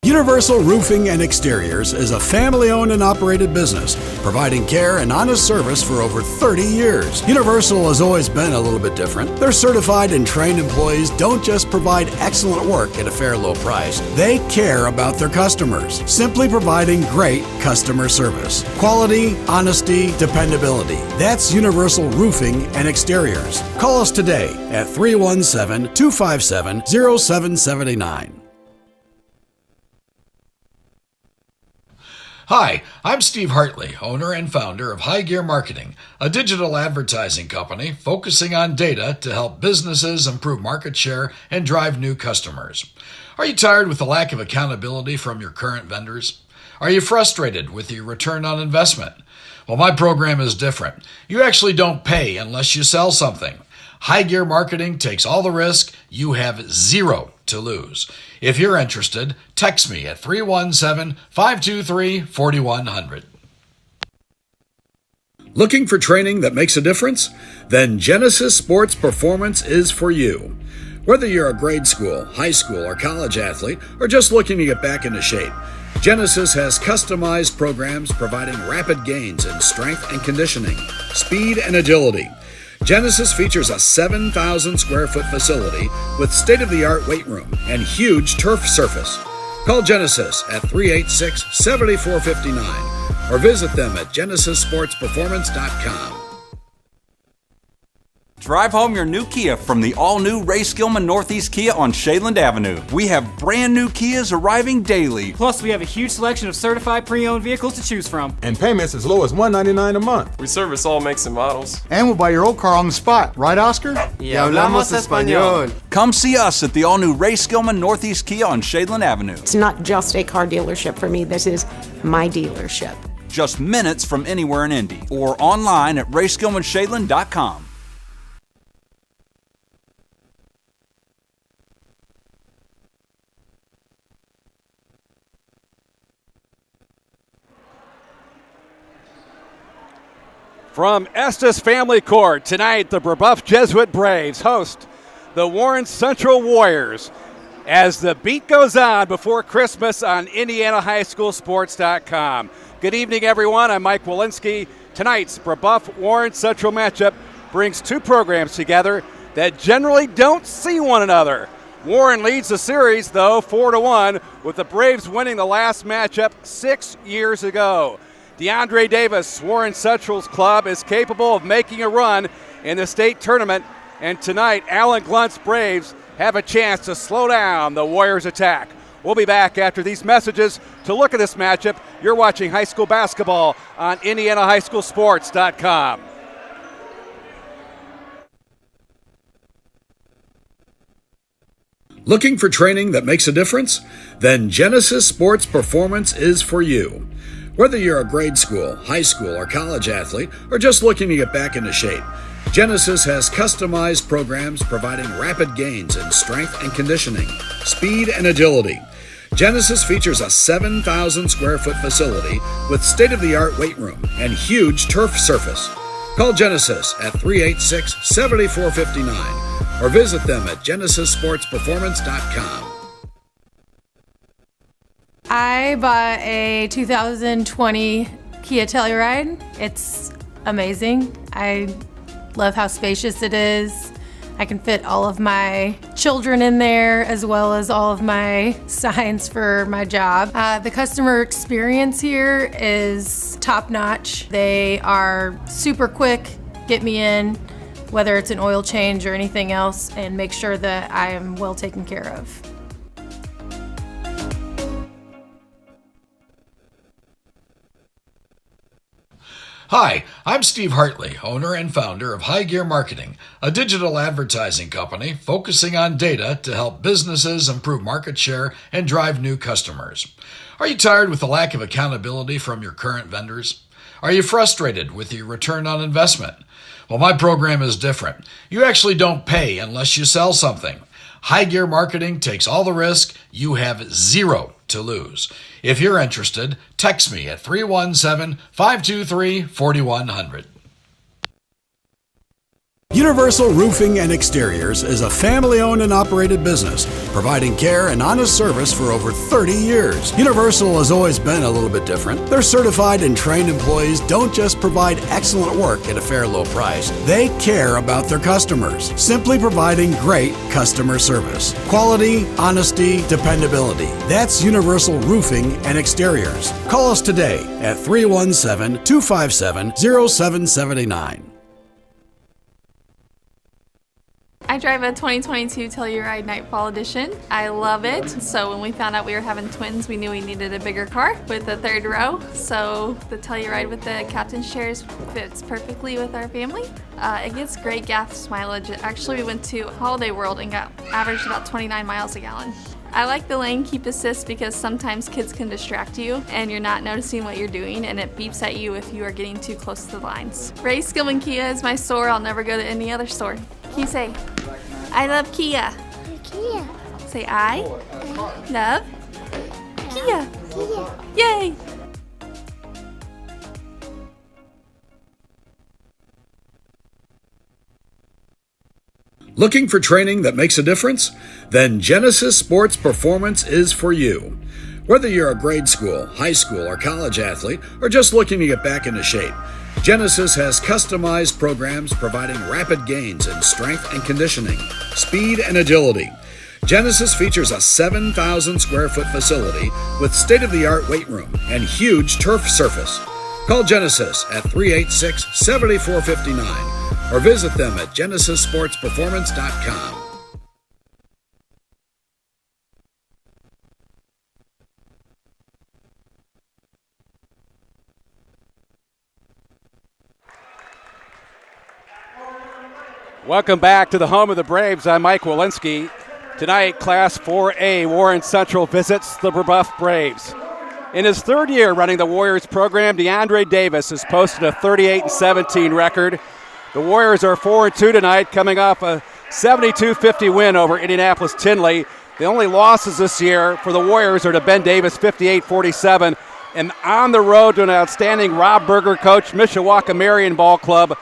Universal Roofing and Exteriors is a family-owned and operated business, providing care and honest service for over 30 years. Universal has always been a little bit different. Their certified and trained employees don't just provide excellent work at a fair low price. They care about their customers, simply providing great customer service. Quality, honesty, dependability. That's Universal Roofing and Exteriors. Call us today at 317-257-0779. Hi, I'm Steve Hartley, owner and founder of High Gear Marketing, a digital advertising company focusing on data to help businesses improve market share and drive new customers. Are you tired with the lack of accountability from your current vendors? Are you frustrated with your return on investment? Well, my program is different. You actually don't pay unless you sell something. High Gear Marketing takes all the risk. You have zero to lose. If you're interested, text me at 317-523-4100. Looking for training that makes a difference? Then Genesis Sports Performance is for you. Whether you're a grade school, high school, or college athlete, or just looking to get back into shape, Genesis has customized programs providing rapid gains in strength and conditioning, speed and agility. Genesis features a 7,000 square foot facility with state-of-the-art weight room and huge turf surface. Call Genesis at 386-7459 or visit them at genesissportsperformance.com. Drive home your new Kia from the all-new Ray Skillman Northeast Kia on Shadeland Avenue. We have brand new Kias arriving daily. Plus, we have a huge selection of certified pre-owned vehicles to choose from. And payments as low as $199 a month. We service all makes and models. And we'll buy your old car on the spot. Right, Oscar? Y hablamos español. Come see us at the all-new Ray Skillman Northeast Kia on Shadeland Avenue. It's not just a car dealership for me. This is my dealership. Just minutes from anywhere in Indy or online at rayskillmanshadeland.com. From Estes Family Court, tonight the Brebeuf Jesuit Braves host the Warren Central Warriors as the beat goes on before Christmas on IndianaHighSchoolSports.com. Good evening, everyone. I'm Mike Walensky. Tonight's Brebeuf-Warren Central matchup brings two programs together that generally don't see one another. Warren leads the series, though, 4-1, with the Braves winning the last matchup 6 years ago. DeAndre Davis, Warren Central's club, is capable of making a run in the state tournament, and tonight Alan Glunt's Braves have a chance to slow down the Warriors' attack. We'll be back after these messages to look at this matchup. You're watching high school basketball on IndianaHighSchoolSports.com. Looking for training that makes a difference? Then Genesis Sports Performance is for you. Whether you're a grade school, high school, or college athlete, or just looking to get back into shape, Genesis has customized programs providing rapid gains in strength and conditioning, speed and agility. Genesis features a 7,000 square foot facility with state-of-the-art weight room and huge turf surface. Call Genesis at 386-7459 or visit them at genesissportsperformance.com. I bought a 2020 Kia Telluride. It's amazing. I love how spacious it is. I can fit all of my children in there as well as all of my signs for my job. The customer experience here is top-notch. They are super quick, get me in, whether it's an oil change or anything else, and make sure that I am well taken care of. Hi, I'm Steve Hartley, owner and founder of High Gear Marketing, a digital advertising company focusing on data to help businesses improve market share and drive new customers. Are you tired with the lack of accountability from your current vendors? Are you frustrated with your return on investment? Well, my program is different. You actually don't pay unless you sell something. High Gear Marketing takes all the risk. You have zero to lose. If you're interested, text me at 317-523-4100. Universal Roofing and Exteriors is a family-owned and operated business, providing care and honest service for over 30 years. Universal has always been a little bit different. Their certified and trained employees don't just provide excellent work at a fair low price. They care about their customers, simply providing great customer service. Quality, honesty, dependability. That's Universal Roofing and Exteriors. Call us today at 317-257-0779. I drive a 2022 Telluride Nightfall Edition. I love it. So when we found out we were having twins, we knew we needed a bigger car with a third row. So the Telluride with the captain's chairs fits perfectly with our family. It gets great gas mileage. Actually, we went to Holiday World and got averaged about 29 miles a gallon. I like the lane keep assist because sometimes kids can distract you and you're not noticing what you're doing, and it beeps at you if you are getting too close to the lines. Ray Skillman Kia is my store. I'll never go to any other store. Can you say, I love Kia? Kia. Say, I love Kia. Yay! Looking for training that makes a difference? Then Genesis Sports Performance is for you. Whether you're a grade school, high school, or college athlete, or just looking to get back into shape, Genesis has customized programs providing rapid gains in strength and conditioning, speed and agility. Genesis features a 7,000 square foot facility with state-of-the-art weight room and huge turf surface. Call Genesis at 386-7459 or visit them at genesissportsperformance.com. Welcome back to the home of the Braves. I'm Mike Walensky. Tonight, Class 4A, Warren Central visits the Brebeuf Braves. In his third year running the Warriors program, DeAndre Davis has posted a 38-17 record. The Warriors are 4-2 tonight, coming off a 72-50 win over Indianapolis Tinley. The only losses this year for the Warriors are to Ben Davis, 58-47, and on the road to an outstanding Rob Berger coach Mishawaka Marion Ball Club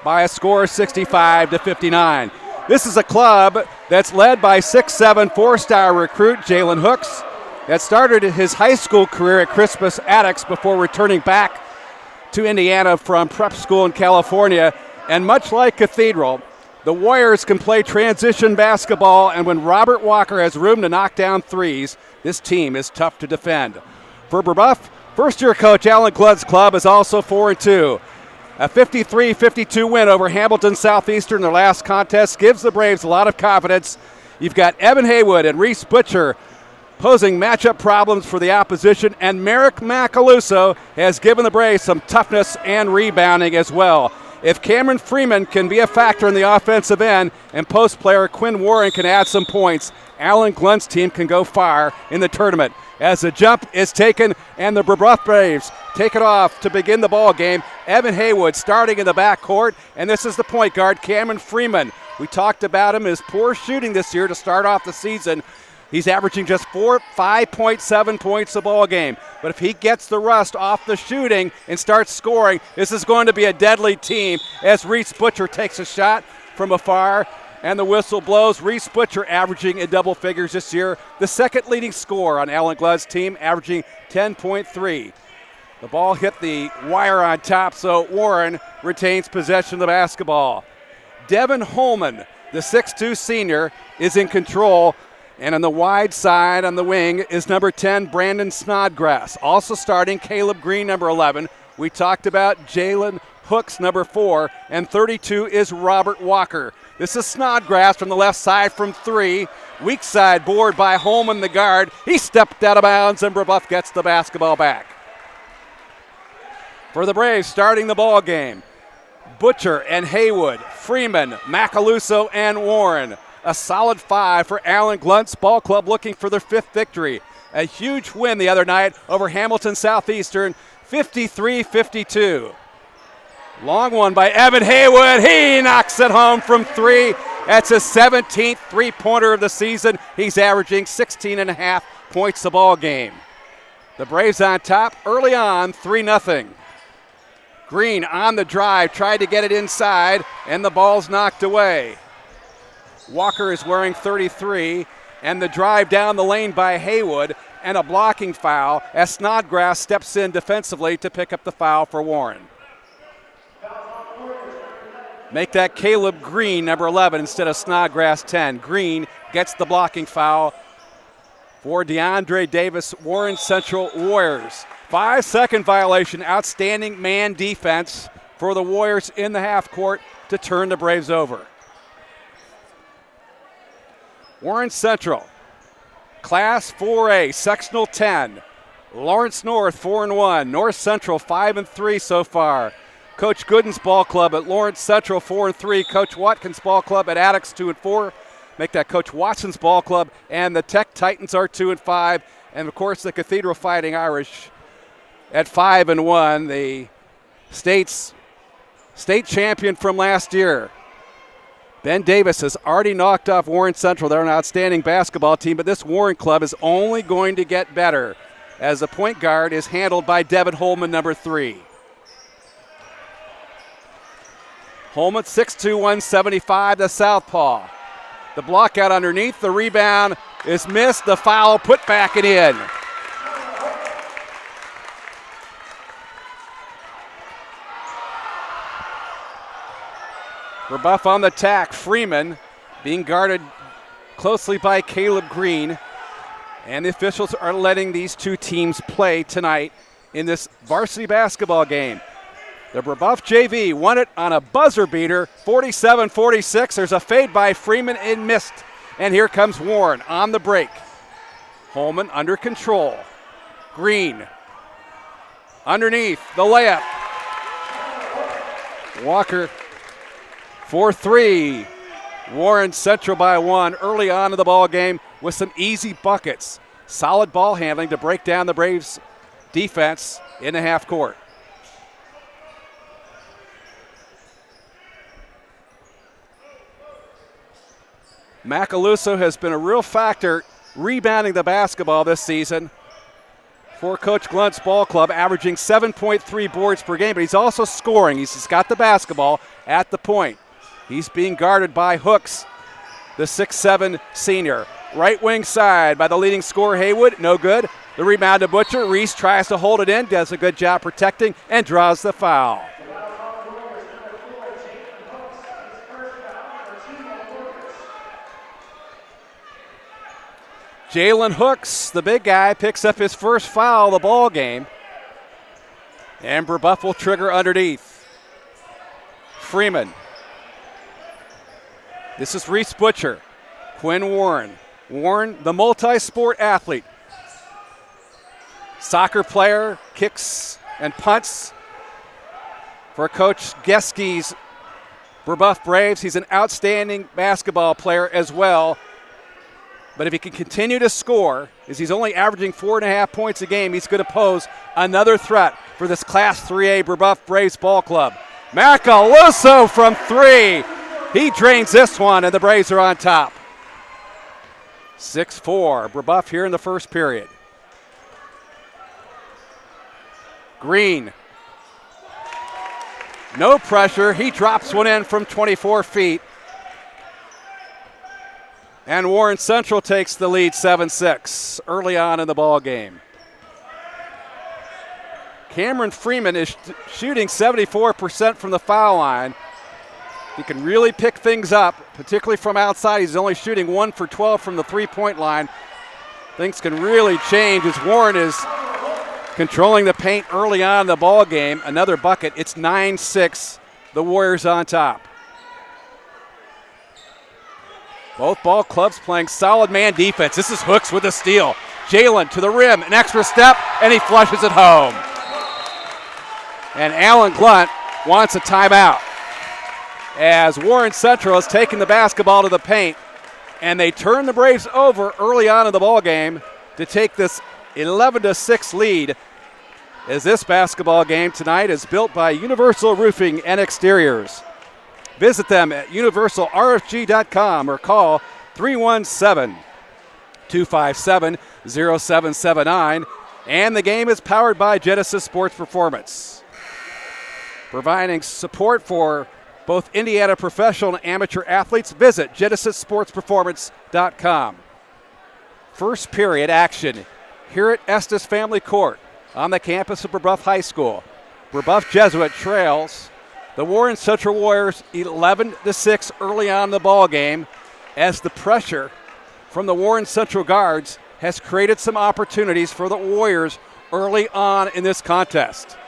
by a score of 65-59. This is a club that's led by 6'7", four-star recruit Jalen Hooks that started his high school career at Crispus Attucks before returning back to Indiana from prep school in California. And much like Cathedral, the Warriors can play transition basketball, and when Robert Walker has room to knock down threes, this team is tough to defend. For Brebeuf, first-year coach Alan Gludd's club is also 4-2. A 53-52 win over Hamilton Southeastern in their last contest gives the Braves a lot of confidence. You've got Evan Haywood and Reese Butcher posing matchup problems for the opposition, and Merrick Macaluso has given the Braves some toughness and rebounding as well. If Cameron Freeman can be a factor in the offensive end and post player Quinn Warren can add some points, Alan Glunn's team can go far in the tournament. As the jump is taken and the Brebeuf Braves take it off to begin the ball game, Evan Haywood starting in the backcourt, and this is the point guard, Cameron Freeman. We talked about him, his poor shooting this year to start off the season. He's averaging just 5.7 points a ball game. But if he gets the rust off the shooting and starts scoring, this is going to be a deadly team as Reese Butcher takes a shot from afar. And the whistle blows. Reese Butcher averaging in double figures this year. The second leading scorer on Alan Gludd's team, averaging 10.3. The ball hit the wire on top, so Warren retains possession of the basketball. Devin Holman, the 6'2 senior, is in control. And on the wide side on the wing is number 10, Brandon Snodgrass. Also starting, Caleb Green, number 11. We talked about Jalen Hooks, number 4. And 32 is Robert Walker. This is Snodgrass from the left side from 3. Weak side board by Holman, the guard. He stepped out of bounds, and Brebeuf gets the basketball back. For the Braves, starting the ball game, Butcher and Haywood, Freeman, Macaluso, and Warren. A solid 5 for Alan Gludd's ball club, looking for their 5th victory. A huge win the other night over Hamilton Southeastern, 53-52. Long one by Evan Haywood. He knocks it home from 3. That's his 17th three-pointer of the season. He's averaging 16.5 points a ball game. The Braves on top early on, 3-0. Green on the drive, tried to get it inside, and the ball's knocked away. Walker is wearing 33, and the drive down the lane by Haywood, and a blocking foul as Snodgrass steps in defensively to pick up the foul for Warren. Make that Caleb Green, number 11, instead of Snodgrass, 10. Green gets the blocking foul for DeAndre Davis, Warren Central Warriors. 5-second violation, outstanding man defense for the Warriors in the half court to turn the Braves over. Warren Central, Class 4A, Sectional 10. Lawrence North 4-1, North Central 5-3 so far. Coach Gooden's ball club at Lawrence Central 4-3. Coach Watkins' ball club at Attucks 2-4. Make that Coach Watson's ball club, and the Tech Titans are 2-5, and of course the Cathedral Fighting Irish at 5-1, the state champion from last year. Ben Davis has already knocked off Warren Central. They're an outstanding basketball team, but this Warren club is only going to get better as the point guard is handled by Devin Holman, number 3. Holman, 6'2", 175, the southpaw. The block out underneath, the rebound is missed, the foul put back and in. Brebeuf on the attack. Freeman being guarded closely by Caleb Green. And the officials are letting these two teams play tonight in this varsity basketball game. The Brebeuf JV won it on a buzzer beater, 47-46. There's a fade by Freeman and missed. And here comes Warren on the break. Holman under control. Green underneath the layup. Walker for 3. Warren Central by 1 early on in the ball game with some easy buckets. Solid ball handling to break down the Braves defense in the half court. Macaluso has been a real factor rebounding the basketball this season for Coach Glunt's ball club, averaging 7.3 boards per game, but he's also scoring. He's got the basketball at the point. He's being guarded by Hooks, the 6'7 senior. Right wing side by the leading scorer, Haywood, no good. The rebound to Butcher. Reese tries to hold it in, does a good job protecting, and draws the foul. Jalen Hooks, the big guy, picks up his first foul of the ball game. And Brebeuf will trigger underneath. Freeman. This is Reese Butcher. Quinn Warren. Warren, the multi-sport athlete. Soccer player, kicks and punts for Coach Geski's Brebeuf Braves. He's an outstanding basketball player as well. But if he can continue to score, as he's only averaging 4.5 points a game, he's going to pose another threat for this Class 3A Brebeuf Braves ball club. Macaluso from 3. He drains this one, and the Braves are on top. 6-4, Brebeuf here in the first period. Green. No pressure. He drops one in from 24 feet. And Warren Central takes the lead 7-6 early on in the ball game. Cameron Freeman is shooting 74% from the foul line. He can really pick things up, particularly from outside. He's only shooting 1 for 12 from the three-point line. Things can really change as Warren is controlling the paint early on in the ball game. Another bucket. It's 9-6. The Warriors on top. Both ball clubs playing solid man defense. This is Hooks with a steal. Jalen to the rim, an extra step, and he flushes it home. And Alan Glunt wants a timeout as Warren Central has taken the basketball to the paint, and they turn the Braves over early on in the ball game to take this 11-6 lead, as this basketball game tonight is built by Universal Roofing and Exteriors. Visit them at universalrfg.com or call 317-257-0779. And the game is powered by Genesis Sports Performance. providing support for both Indiana professional and amateur athletes. Visit GenesisSportsPerformance.com. First period action here at Estes Family Court on the campus of Brebeuf High School. Brebeuf Jesuit trails the Warren Central Warriors 11-6 early on in the ball game, as the pressure from the Warren Central guards has created some opportunities for the Warriors early on in this contest.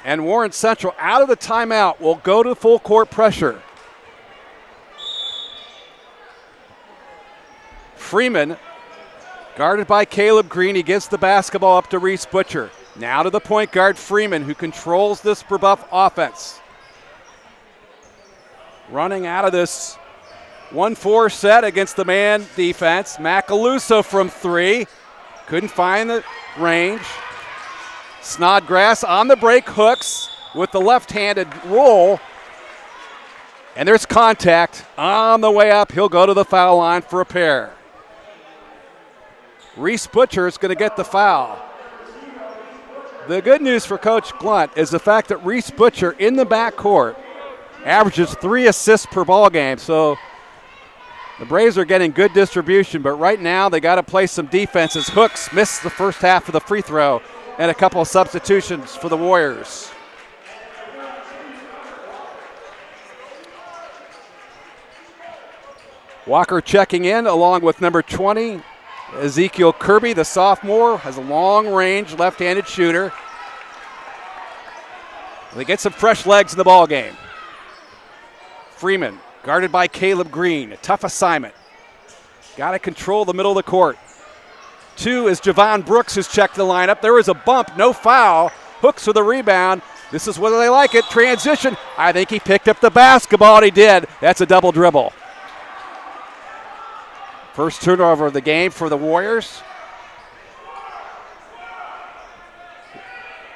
And Warren Central, out of the timeout, will go to full court pressure. Freeman, guarded by Caleb Green, he gives the basketball up to Reese Butcher. Now to the point guard, Freeman, who controls this Brebeuf offense. Running out of this 1-4 set against the man defense. Macaluso from three. Couldn't find the range. Snodgrass on the break, hooks with the left-handed roll. And there's contact on the way up. He'll go to the foul line for a pair. Reese Butcher is going to get the foul. The good news for Coach Glunt is the fact that Reese Butcher in the backcourt averages 3 assists per ball game. So the Braves are getting good distribution, but right now they got to play some defense as Hooks missed the first half of the free throw and a couple of substitutions for the Warriors. Walker checking in along with number 20, Ezekiel Kirby, the sophomore, has a long-range left-handed shooter. They get some fresh legs in the ball game. Freeman, guarded by Caleb Green, a tough assignment. Got to control the middle of the court. 2 is Javon Brooks, who's checked the lineup. There is a bump, no foul. Hooks with a rebound. This is whether they like it. Transition. I think he picked up the basketball, and he did. That's a double dribble. First turnover of the game for the Warriors.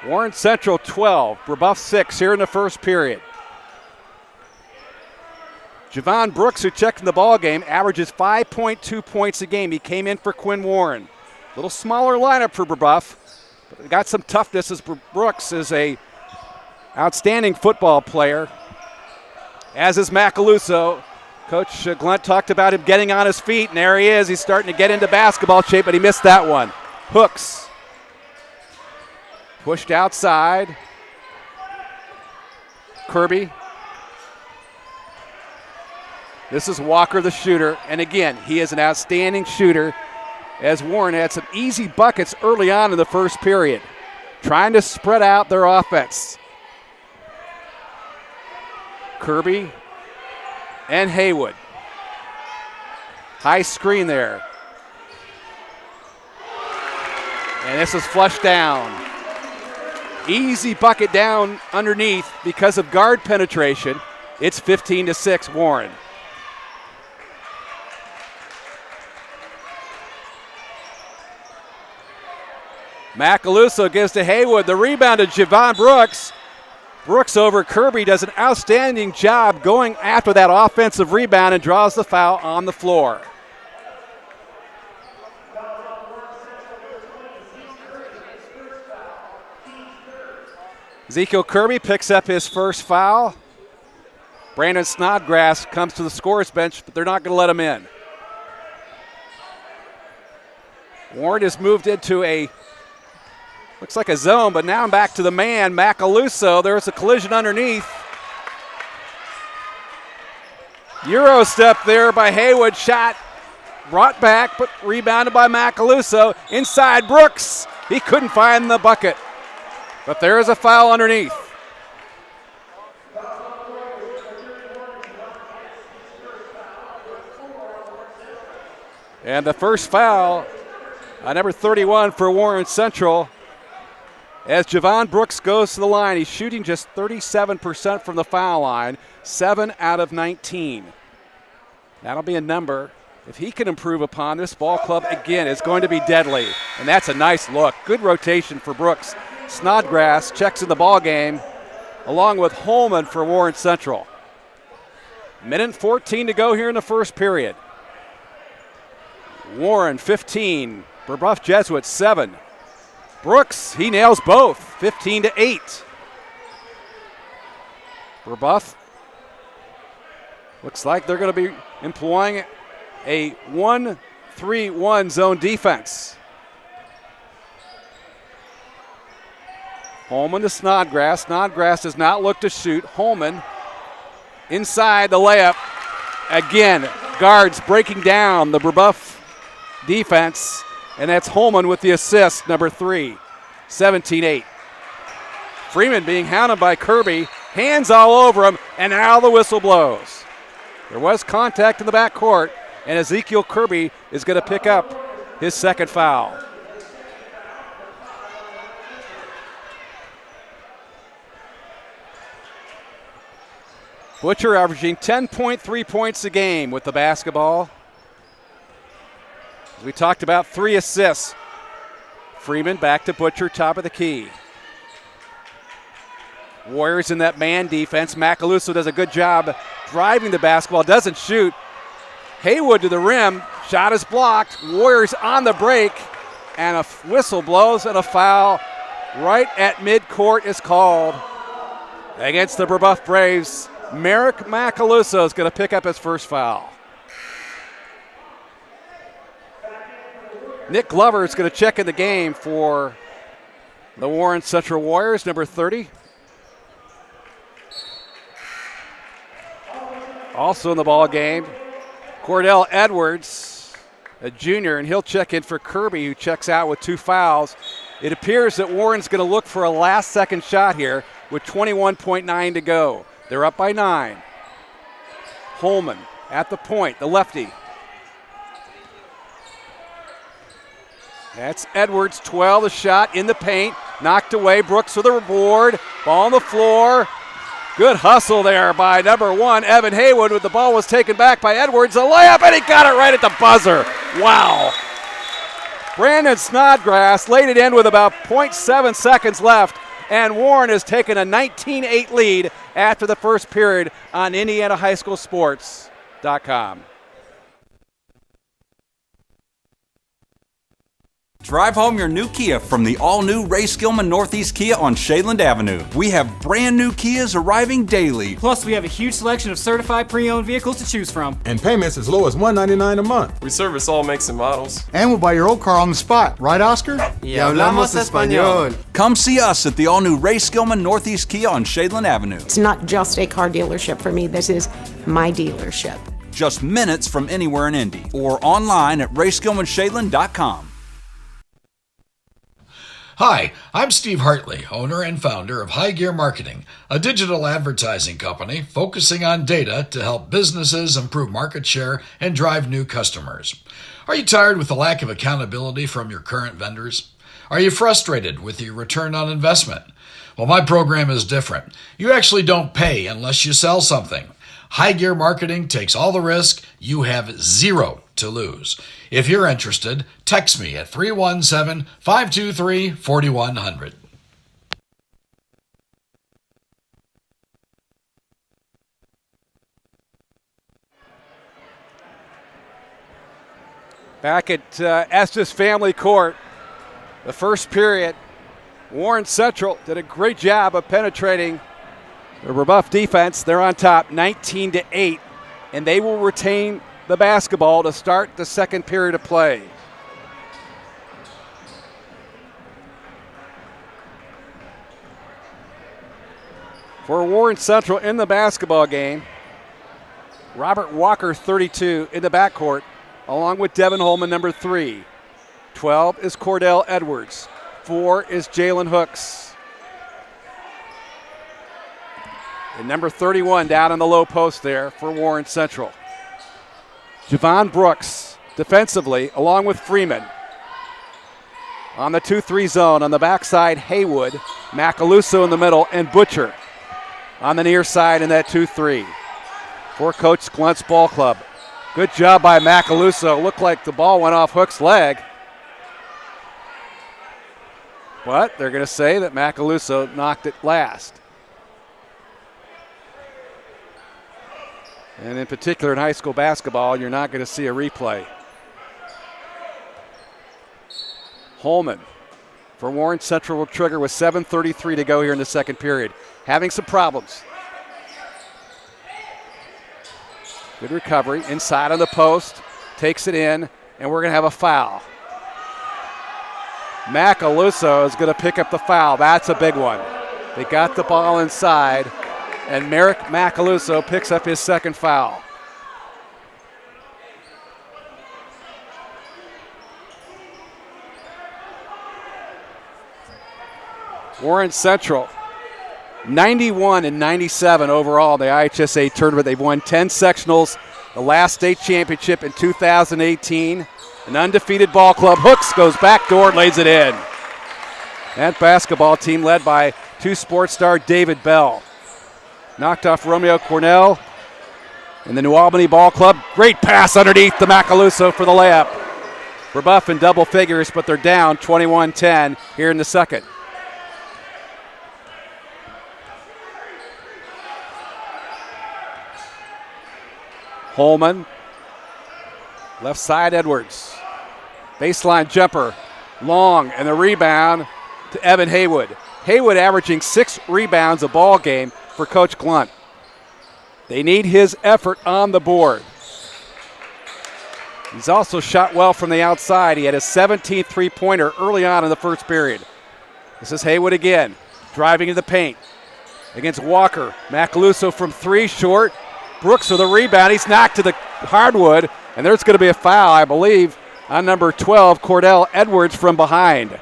Warren Central 12, Brebeuf 6 here in the first period. Javon Brooks, who checked in the ball game, averages 5.2 points a game. He came in for Quinn Warren. A little smaller lineup for Brebeuf, but they got some toughness as Brooks is a outstanding football player, as is Macaluso. Coach Glunt talked about him getting on his feet, and there he is. He's starting to get into basketball shape, but he missed that one. Hooks. Pushed outside. Kirby. This is Walker, the shooter, and again, he is an outstanding shooter, as Warren had some easy buckets early on in the first period, trying to spread out their offense. Kirby and Haywood. High screen there. And this is flushed down. Easy bucket down underneath because of guard penetration. It's 15-6 Warren. Macaluso gives to Haywood. The rebound to Javon Brooks. Brooks over Kirby does an outstanding job going after that offensive rebound and draws the foul on the floor. Ezekiel Kirby picks up his first foul. Brandon Snodgrass comes to the scorer's bench, but they're not going to let him in. Warren has moved into a looks like a zone, but now I'm back to the man, Macaluso. There's a collision underneath. Euro step there by Haywood. Shot brought back, but rebounded by Macaluso. Inside Brooks. He couldn't find the bucket. But there is a foul underneath. And the first foul, number 31 for Warren Central. As Javon Brooks goes to the line, he's shooting just 37% from the foul line, 7 out of 19. That'll be a number. If he can improve upon, this ball club, again, is going to be deadly. And that's a nice look. Good rotation for Brooks. Snodgrass checks in the ball game, along with Holman for Warren Central. Minute 14 to go here in the first period. Warren 15, Brebeuf Jesuits 7. Brooks, he nails both, 15-8. Brebeuf looks like they're going to be employing a 1-3-1 zone defense. Holman to Snodgrass. Snodgrass does not look to shoot. Holman inside the layup. Again, guards breaking down the Brebeuf defense, and that's Holman with the assist, number 3, 17-8. Freeman being hounded by Kirby, hands all over him, and now the whistle blows. There was contact in the backcourt, and Ezekiel Kirby is going to pick up his second foul. Butcher averaging 10.3 points a game with the basketball. As we talked about, 3 assists. Freeman back to Butcher, top of the key. Warriors in that man defense. Macaluso does a good job driving the basketball, doesn't shoot. Haywood to the rim, shot is blocked. Warriors on the break, and a whistle blows, and a foul right at midcourt is called against the Brebeuf Braves. Merrick Macaluso is going to pick up his first foul. Nick Glover is going to check in the game for the Warren Central Warriors, number 30. Also in the ball game, Cordell Edwards, a junior, and he'll check in for Kirby, who checks out with 2 fouls. It appears that Warren's going to look for a last-second shot here with 21.9 to go. They're up by 9. Holman at the point, the lefty. That's Edwards, 12, the shot in the paint, knocked away. Brooks with a board, ball on the floor. Good hustle there by number 1, Evan Haywood, with the ball was taken back by Edwards. A layup, and he got it right at the buzzer. Wow. Brandon Snodgrass laid it in with about 0.7 seconds left, and Warren has taken a 19-8 lead after the first period on IndianaHighSchoolSports.com. Drive home your new Kia from the all-new Ray Skillman Northeast Kia on Shadeland Avenue. We have brand new Kias arriving daily. Plus, we have a huge selection of certified pre-owned vehicles to choose from. And payments as low as $199 a month. We service all makes and models. And we'll buy your old car on the spot. Right, Oscar? Y hablamos español. Come see us at the all-new Ray Skillman Northeast Kia on Shadeland Avenue. It's not just a car dealership for me. This is my dealership. Just minutes from anywhere in Indy or online at rayskillmanshadeland.com. Hi, I'm Steve Hartley, owner and founder of High Gear Marketing, a digital advertising company focusing on data to help businesses improve market share and drive new customers. Are you tired with the lack of accountability from your current vendors? Are you frustrated with your return on investment? Well, my program is different. You actually don't pay unless you sell something. High Gear Marketing takes all the risk. You have zero to lose. If you're interested, text me at 317-523-4100. Back at Estes Family Court, the first period, Warren Central did a great job of penetrating the Brebeuf defense. They're on top 19-8, and they will retain the basketball to start the second period of play. For Warren Central in the basketball game, Robert Walker, 32, in the backcourt, along with Devin Holman, number 3. 12 is Cordell Edwards. 4 is Jalen Hooks. And number 31 down in the low post there for Warren Central. Javon Brooks defensively, along with Freeman. On the 2-3 zone, on the backside, Haywood, Macaluso in the middle, and Butcher on the near side in that 2-3. For Coach Glunt's ball club. Good job by Macaluso. Looked like the ball went off Hook's leg. But they're going to say that Macaluso knocked it last. And in particular in high school basketball, you're not going to see a replay. Holman for Warren Central will trigger with 7:33 to go here in the second period. Having some problems. Good recovery. Inside on the post. Takes it in, and we're going to have a foul. Macaluso is going to pick up the foul. That's a big one. They got the ball inside, and Merrick Macaluso picks up his second foul. Warren Central, 91 and 97 overall in the IHSA tournament. They've won 10 sectionals, the last state championship in 2018. An undefeated ball club. Hooks goes backdoor and lays it in. That basketball team led by two sports star David Bell. Knocked off Romeo Cornell in the New Albany Ball Club. Great pass underneath the Macaluso for the layup. Brebeuf in double figures, but they're down 21-10 here in the second. Holman, left side Edwards. Baseline jumper, long, and the rebound to Evan Haywood. Haywood averaging 6 rebounds a ball game for Coach Glunt. They need his effort on the board. He's also shot well from the outside. He had a 17th three-pointer early on in the first period. This is Haywood again, driving into the paint against Walker. Macaluso from 3, short. Brooks with a rebound. He's knocked to the hardwood, and there's going to be a foul, I believe, on number 12, Cordell Edwards from behind.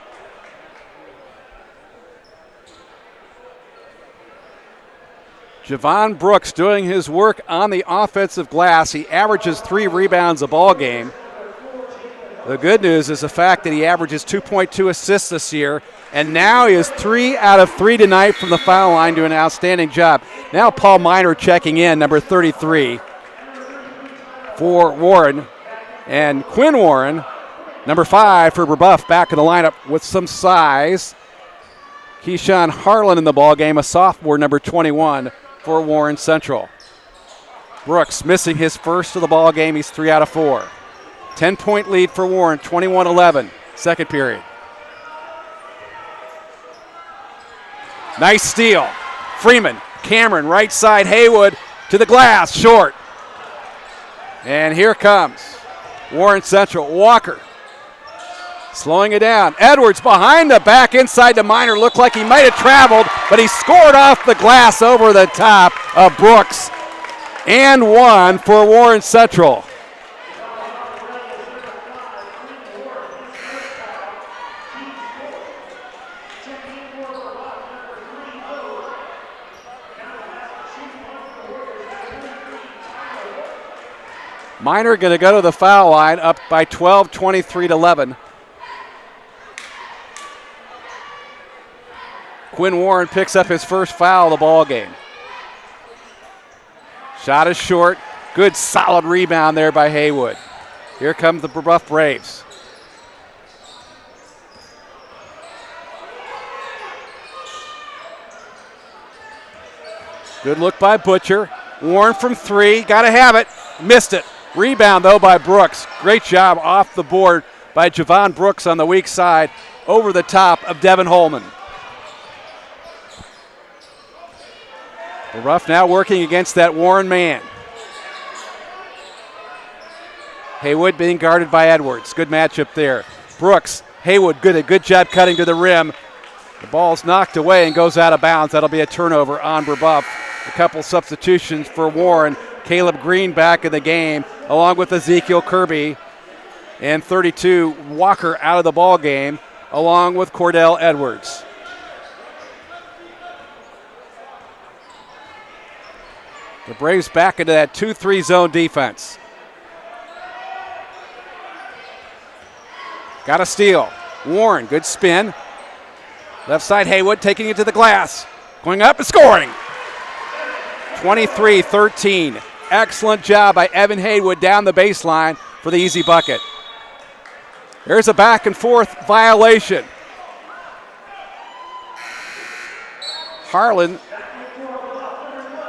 Javon Brooks doing his work on the offensive glass. He averages 3 rebounds a ball game. The good news is the fact that he averages 2.2 assists this year, and now he is 3 out of 3 tonight from the foul line, doing an outstanding job. Now Paul Miner checking in, number 33 for Warren, and Quinn Warren, number 5 for Brebeuf, back in the lineup with some size. Keyshawn Harlan in the ballgame, a sophomore, number 21 for Warren Central. Brooks missing his first of the ball game. He's 3 out of 4. 10-point lead for Warren, 21-11, second period. Nice steal. Freeman, Cameron, right side, Haywood to the glass, short. And here comes Warren Central. Walker slowing it down. Edwards behind the back, inside to Miner. Looked like he might have traveled, but he scored off the glass over the top of Brooks. And one for Warren Central. Miner going to go to the foul line, up by 12, 23-11. Quinn Warren picks up his first foul of the ball game. Shot is short. Good solid rebound there by Haywood. Here comes the Brebeuf Braves. Good look by Butcher. Warren from 3, got to have it. Missed it. Rebound, though, by Brooks. Great job off the board by Javon Brooks on the weak side, over the top of Devin Holman. Brebeuf now working against that Warren man. Haywood being guarded by Edwards. Good matchup there. Brooks, Haywood, a good job cutting to the rim. The ball's knocked away and goes out of bounds. That'll be a turnover on Brebeuf. A couple substitutions for Warren. Caleb Green back in the game, along with Ezekiel Kirby. And 32, Walker out of the ball game, along with Cordell Edwards. The Braves back into that 2-3 zone defense. Got a steal. Warren, good spin. Left side, Haywood taking it to the glass. Going up and scoring. 23-13. Excellent job by Evan Haywood down the baseline for the easy bucket. There's a back and forth violation. Harlan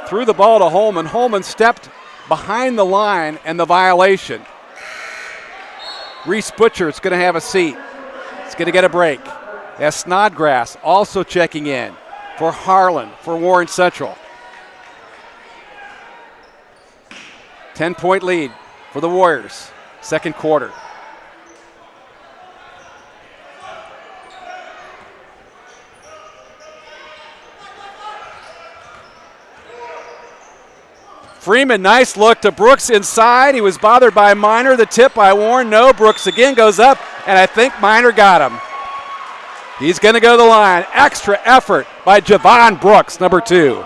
threw the ball to Holman. Holman stepped behind the line and the violation. Reese Butcher's going to have a seat. It's going to get a break. As Snodgrass also checking in for Harlan for Warren Central. 10-point lead for the Warriors. Second quarter. Freeman, nice look to Brooks inside. He was bothered by Minor. The tip by Warren. No, Brooks again goes up, and I think Minor got him. He's going to go to the line. Extra effort by Javon Brooks, number 2.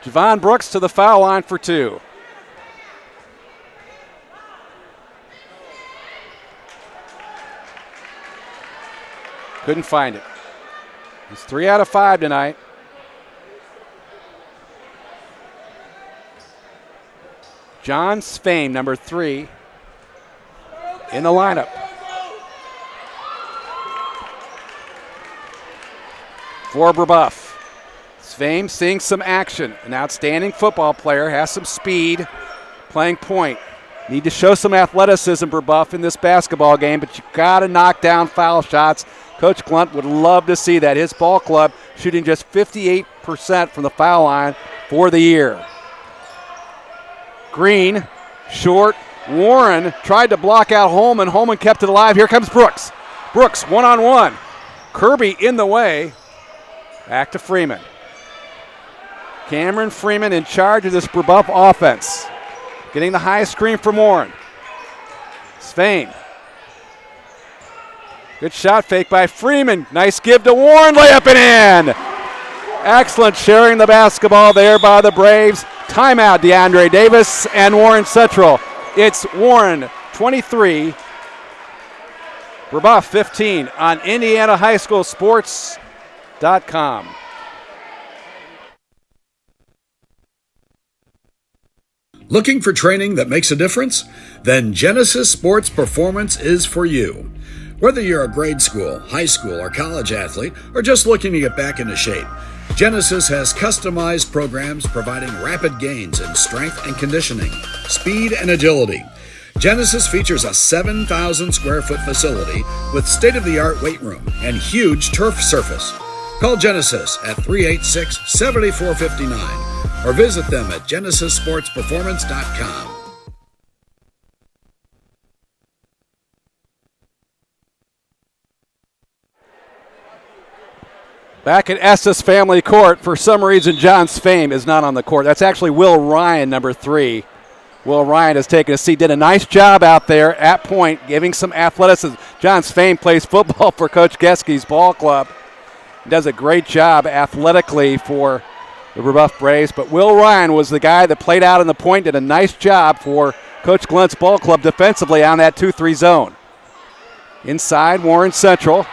Javon Brooks to the foul line for 2. Couldn't find it. He's 3 out of 5 tonight. John Svain, number 3, in the lineup. For Brebeuf. Svain seeing some action. An outstanding football player, has some speed, playing point. Need to show some athleticism, Brebeuf, in this basketball game, but you got to knock down foul shots. Coach Glunt would love to see that. His ball club shooting just 58% from the foul line for the year. Green, short. Warren tried to block out Holman. Holman kept it alive. Here comes Brooks. Brooks one-on-one. Kirby in the way. Back to Freeman. Cameron Freeman in charge of this Brebeuf offense. Getting the high screen from Warren. Svain. Good shot fake by Freeman. Nice give to Warren. Layup and in. Excellent sharing the basketball there by the Braves. Timeout, DeAndre Davis and Warren Central. It's Warren 23, Brebeuf 15 on IndianaHighSchoolSports.com. Looking for training that makes a difference? Then Genesis Sports Performance is for you. Whether you're a grade school, high school, or college athlete, or just looking to get back into shape, Genesis has customized programs providing rapid gains in strength and conditioning, speed and agility. Genesis features a 7,000 square foot facility with state-of-the-art weight room and huge turf surface. Call Genesis at 386-7459 or visit them at genesissportsperformance.com. Back at Estes Family Court, for some reason, John Svain is not on the court. That's actually Will Ryan, number 3. Will Ryan has taken a seat, did a nice job out there at point, giving some athleticism. John Svain plays football for Coach Geski's ball club. He does a great job athletically for the Brebeuf Braves, but Will Ryan was the guy that played out in the point, did a nice job for Coach Glunt's ball club defensively on that 2-3 zone. Inside, Warren Central.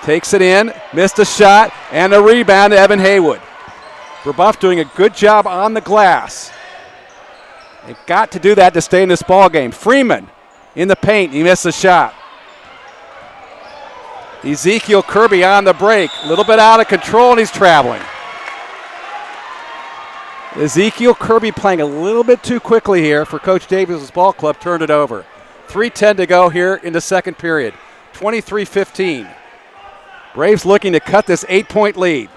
Takes it in, missed a shot, and a rebound to Evan Haywood. Brebeuf doing a good job on the glass. They got to do that to stay in this ball game. Freeman in the paint, he missed a shot. Ezekiel Kirby on the break, a little bit out of control, and he's traveling. Ezekiel Kirby playing a little bit too quickly here for Coach Davis' ball club, turned it over. 3:10 to go here in the second period. 23-15. Braves looking to cut this 8-point lead.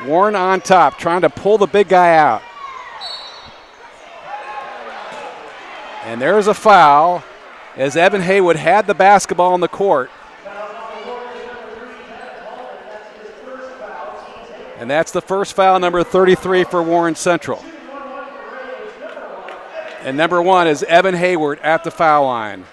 Warren on top, trying to pull the big guy out. And there's a foul as Evan Haywood had the basketball on the court. And that's the first foul, number 33 for Warren Central. And number 1 is Evan Hayward at the foul line.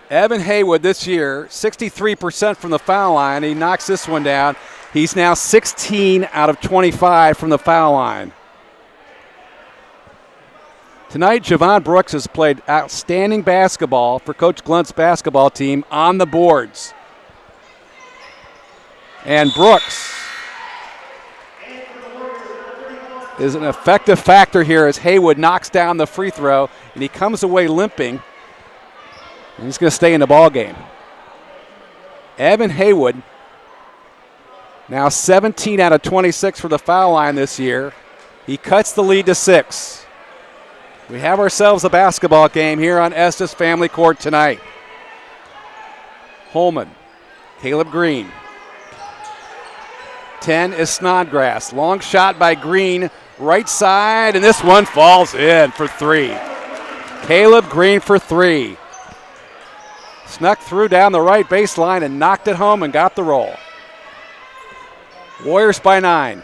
Evan Haywood this year, 63% from the foul line. He knocks this one down. He's now 16 out of 25 from the foul line. Tonight, Javon Brooks has played outstanding basketball for Coach Glunt's basketball team on the boards. And Brooks is an effective factor here as Haywood knocks down the free throw, and he comes away limping, and he's going to stay in the ball game. Evan Haywood Now 17 out of 26 for the foul line this year. He cuts the lead to 6. We have ourselves a basketball game here on Estes Family Court tonight. Holman, Caleb Green. 10 is Snodgrass. Long shot by Green, right side, and this one falls in for 3. Caleb Green for 3. Snuck through down the right baseline and knocked it home and got the roll. Warriors by 9.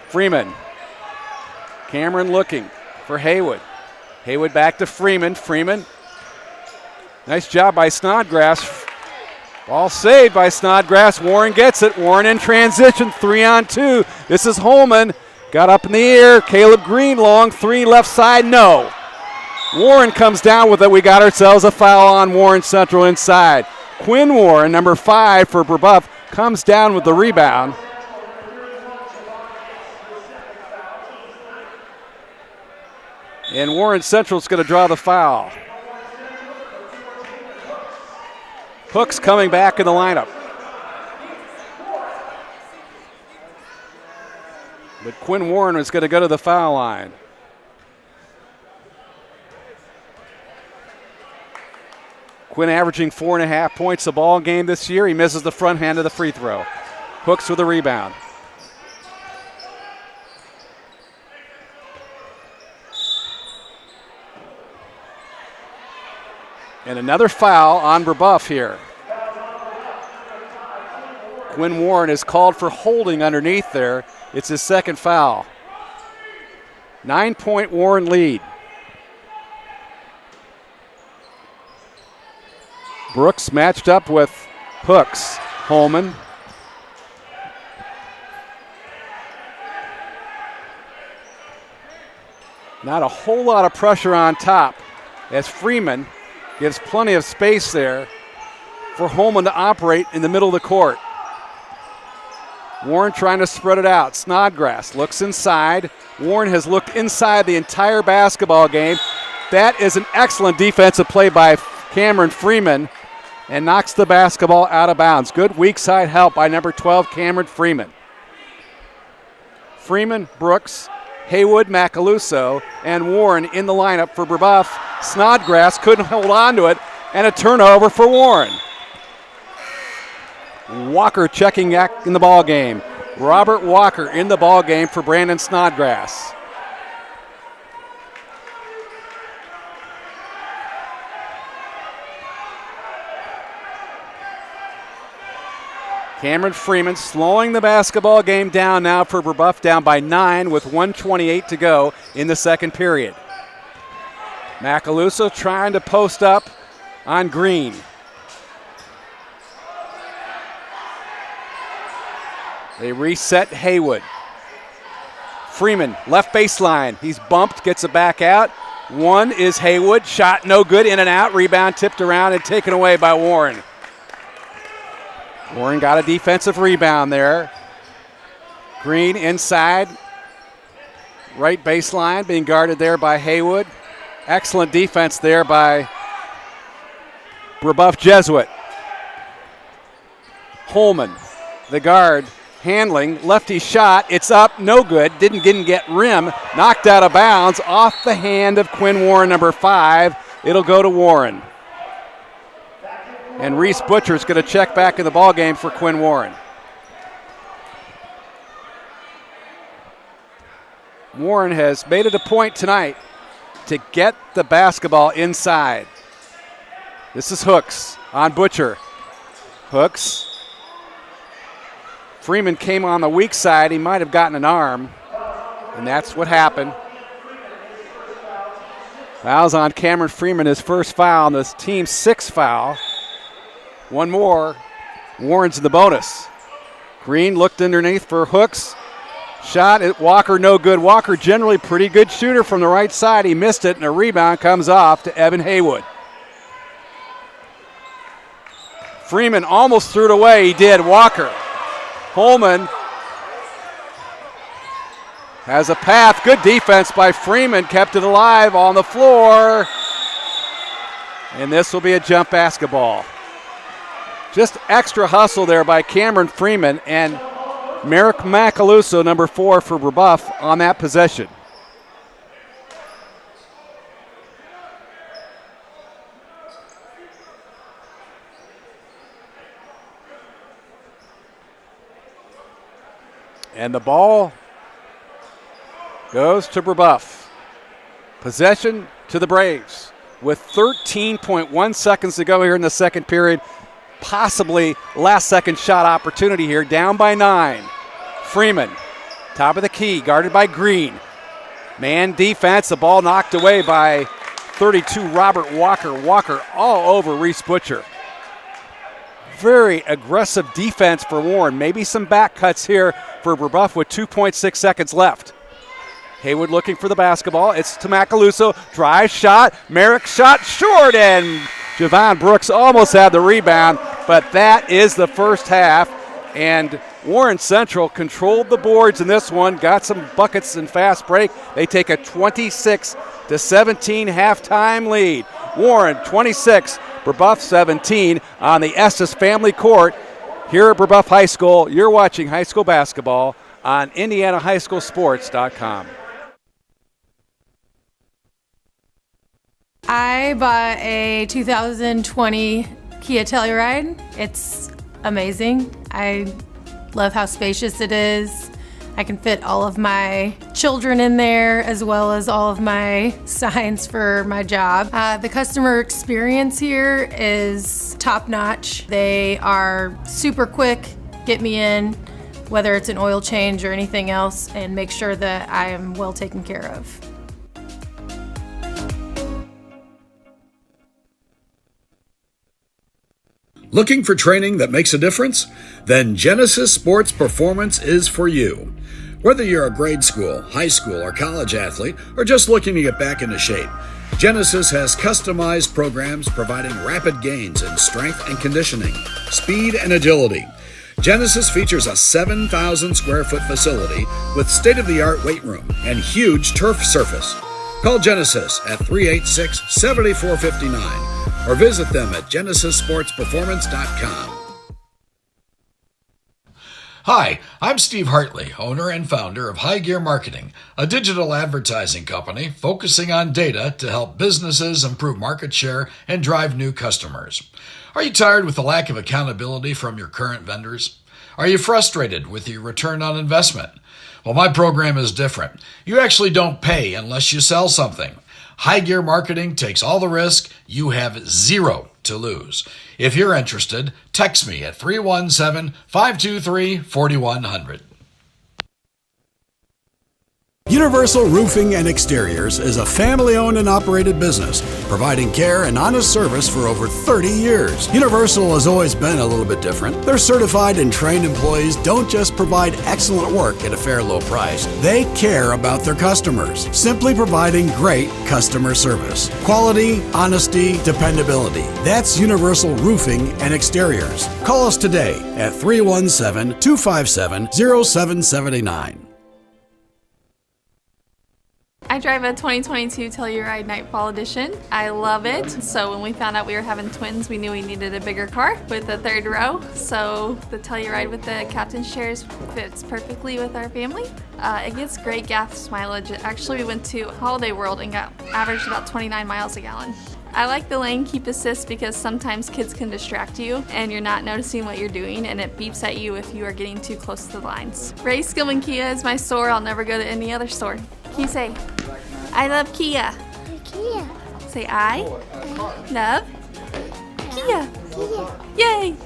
Freeman. Cameron looking for Haywood. Haywood back to Freeman. Freeman. Nice job by Snodgrass. Ball saved by Snodgrass. Warren gets it. Warren in transition. 3-on-2. This is Holman. Got up in the air. Caleb Green, long 3 left side. No. Warren comes down with it. We got ourselves a foul on Warren Central inside. Quinn Warren, number 5 for Brebeuf, comes down with the rebound. And Warren Central's going to draw the foul. Hooks coming back in the lineup. But Quinn Warren is going to go to the foul line. Quinn averaging 4.5 points a ball game this year. He misses the front hand of the free throw. Hooks with the rebound. And another foul on Brebeuf here. Quinn Warren is called for holding underneath there. It's his second foul. 9-point Warren lead. Brooks matched up with Hooks. Holman. Not a whole lot of pressure on top as Freeman gives plenty of space there for Holman to operate in the middle of the court. Warren trying to spread it out. Snodgrass looks inside. Warren has looked inside the entire basketball game. That is an excellent defensive play by Cameron Freeman and knocks the basketball out of bounds. Good weak side help by number 12, Cameron Freeman. Freeman, Brooks, Haywood, Macaluso, and Warren in the lineup for Brebeuf. Snodgrass couldn't hold on to it, and a turnover for Warren. Walker checking back in the ball game. Robert Walker in the ball game for Brandon Snodgrass. Cameron Freeman slowing the basketball game down now for Brebeuf, down by 9 with 1:28 to go in the second period. Macaluso trying to post up on Green. They reset Haywood. Freeman, left baseline. He's bumped, gets it back out. One is Haywood. Shot no good, in and out. Rebound tipped around and taken away by Warren. Warren got a defensive rebound there. Green inside. Right baseline being guarded there by Haywood. Excellent defense there by Brebeuf Jesuit. Holman, the guard, handling, lefty shot. It's up, no good. Didn't get rim. Knocked out of bounds off the hand of Quinn Warren, number 5. It'll go to Warren. And Reese Butcher's going to check back in the ball game for Quinn Warren. Warren has made it a point tonight to get the basketball inside. This is Hooks on Butcher. Hooks. Freeman came on the weak side. He might have gotten an arm, and that's what happened. Fouls on Cameron Freeman, his first foul, and this team's 6th foul. One more. Warren's in the bonus. Green looked underneath for Hooks. Shot at Walker, no good. Walker generally pretty good shooter from the right side. He missed it, and a rebound comes off to Evan Haywood. Freeman almost threw it away. He did. Walker. Holman has a path. Good defense by Freeman. Kept it alive on the floor. And this will be a jump basketball. Just extra hustle there by Cameron Freeman and Merrick Macaluso, number 4 for Brebeuf, on that possession. And the ball goes to Brebeuf. Possession to the Braves with 13.1 seconds to go here in the second period. Possibly last second shot opportunity here, down by 9. Freeman, top of the key, guarded by Green. Man defense, the ball knocked away by 32 Robert Walker. Walker all over Reese Butcher. Very aggressive defense for Warren. Maybe some back cuts here for Brebeuf with 2.6 seconds left. Haywood looking for the basketball. It's to Macaluso. Drive shot. Merrick shot short, and Javon Brooks almost had the rebound, but that is the first half, and Warren Central controlled the boards in this one, got some buckets in fast break. They take a 26-17 halftime lead. Warren 26, Brebeuf 17 on the Estes Family Court here at Brebeuf High School. You're watching high school basketball on IndianaHighSchoolSports.com. I bought a 2020 Kia Telluride. It's amazing. I love how spacious it is. I can fit all of my children in there as well as all of my signs for my job. The customer experience here is top notch. They are super quick, get me in, whether it's an oil change or anything else, and make sure that I am well taken care of. Looking for training that makes a difference? Then Genesis Sports Performance is for you. Whether you're a grade school, high school, or college athlete, or just looking to get back into shape, Genesis has customized programs providing rapid gains in strength and conditioning, speed and agility. Genesis features a 7,000 square foot facility with state-of-the-art weight room and huge turf surface. Call Genesis at 386-7459 or visit them at genesissportsperformance.com. Hi, I'm Steve Hartley, owner and founder of High Gear Marketing, a digital advertising company focusing on data to help businesses improve market share and drive new customers. Are you tired with the lack of accountability from your current vendors? Are you frustrated with your return on investment? Well, my program is different. You actually don't pay unless you sell something. High Gear Marketing takes all the risk. You have zero to lose. If you're interested, text me at 317-523-4100. Universal Roofing and Exteriors is a family-owned and operated business, providing care and honest service for over 30 years. Universal has always been a little bit different. Their certified and trained employees don't just provide excellent work at a fair low price. They care about their customers, simply providing great customer service. Quality, honesty, dependability. That's Universal Roofing and Exteriors. Call us today at 317-257-0779. I drive a 2022 Telluride Nightfall Edition. I love it. So when we found out we were having twins, we knew we needed a bigger car with a third row. So the Telluride with the captain's chairs fits perfectly with our family. It gets great gas mileage. Actually, we went to Holiday World and got averaged about 29 miles a gallon. I like the lane keep assist because sometimes kids can distract you and you're not noticing what you're doing, and it beeps at you if you are getting too close to the lines. Ray Skillman Kia is my store. I'll never go to any other store. Can you say, I love Kia? Kia. Say, I love Kia. Yay!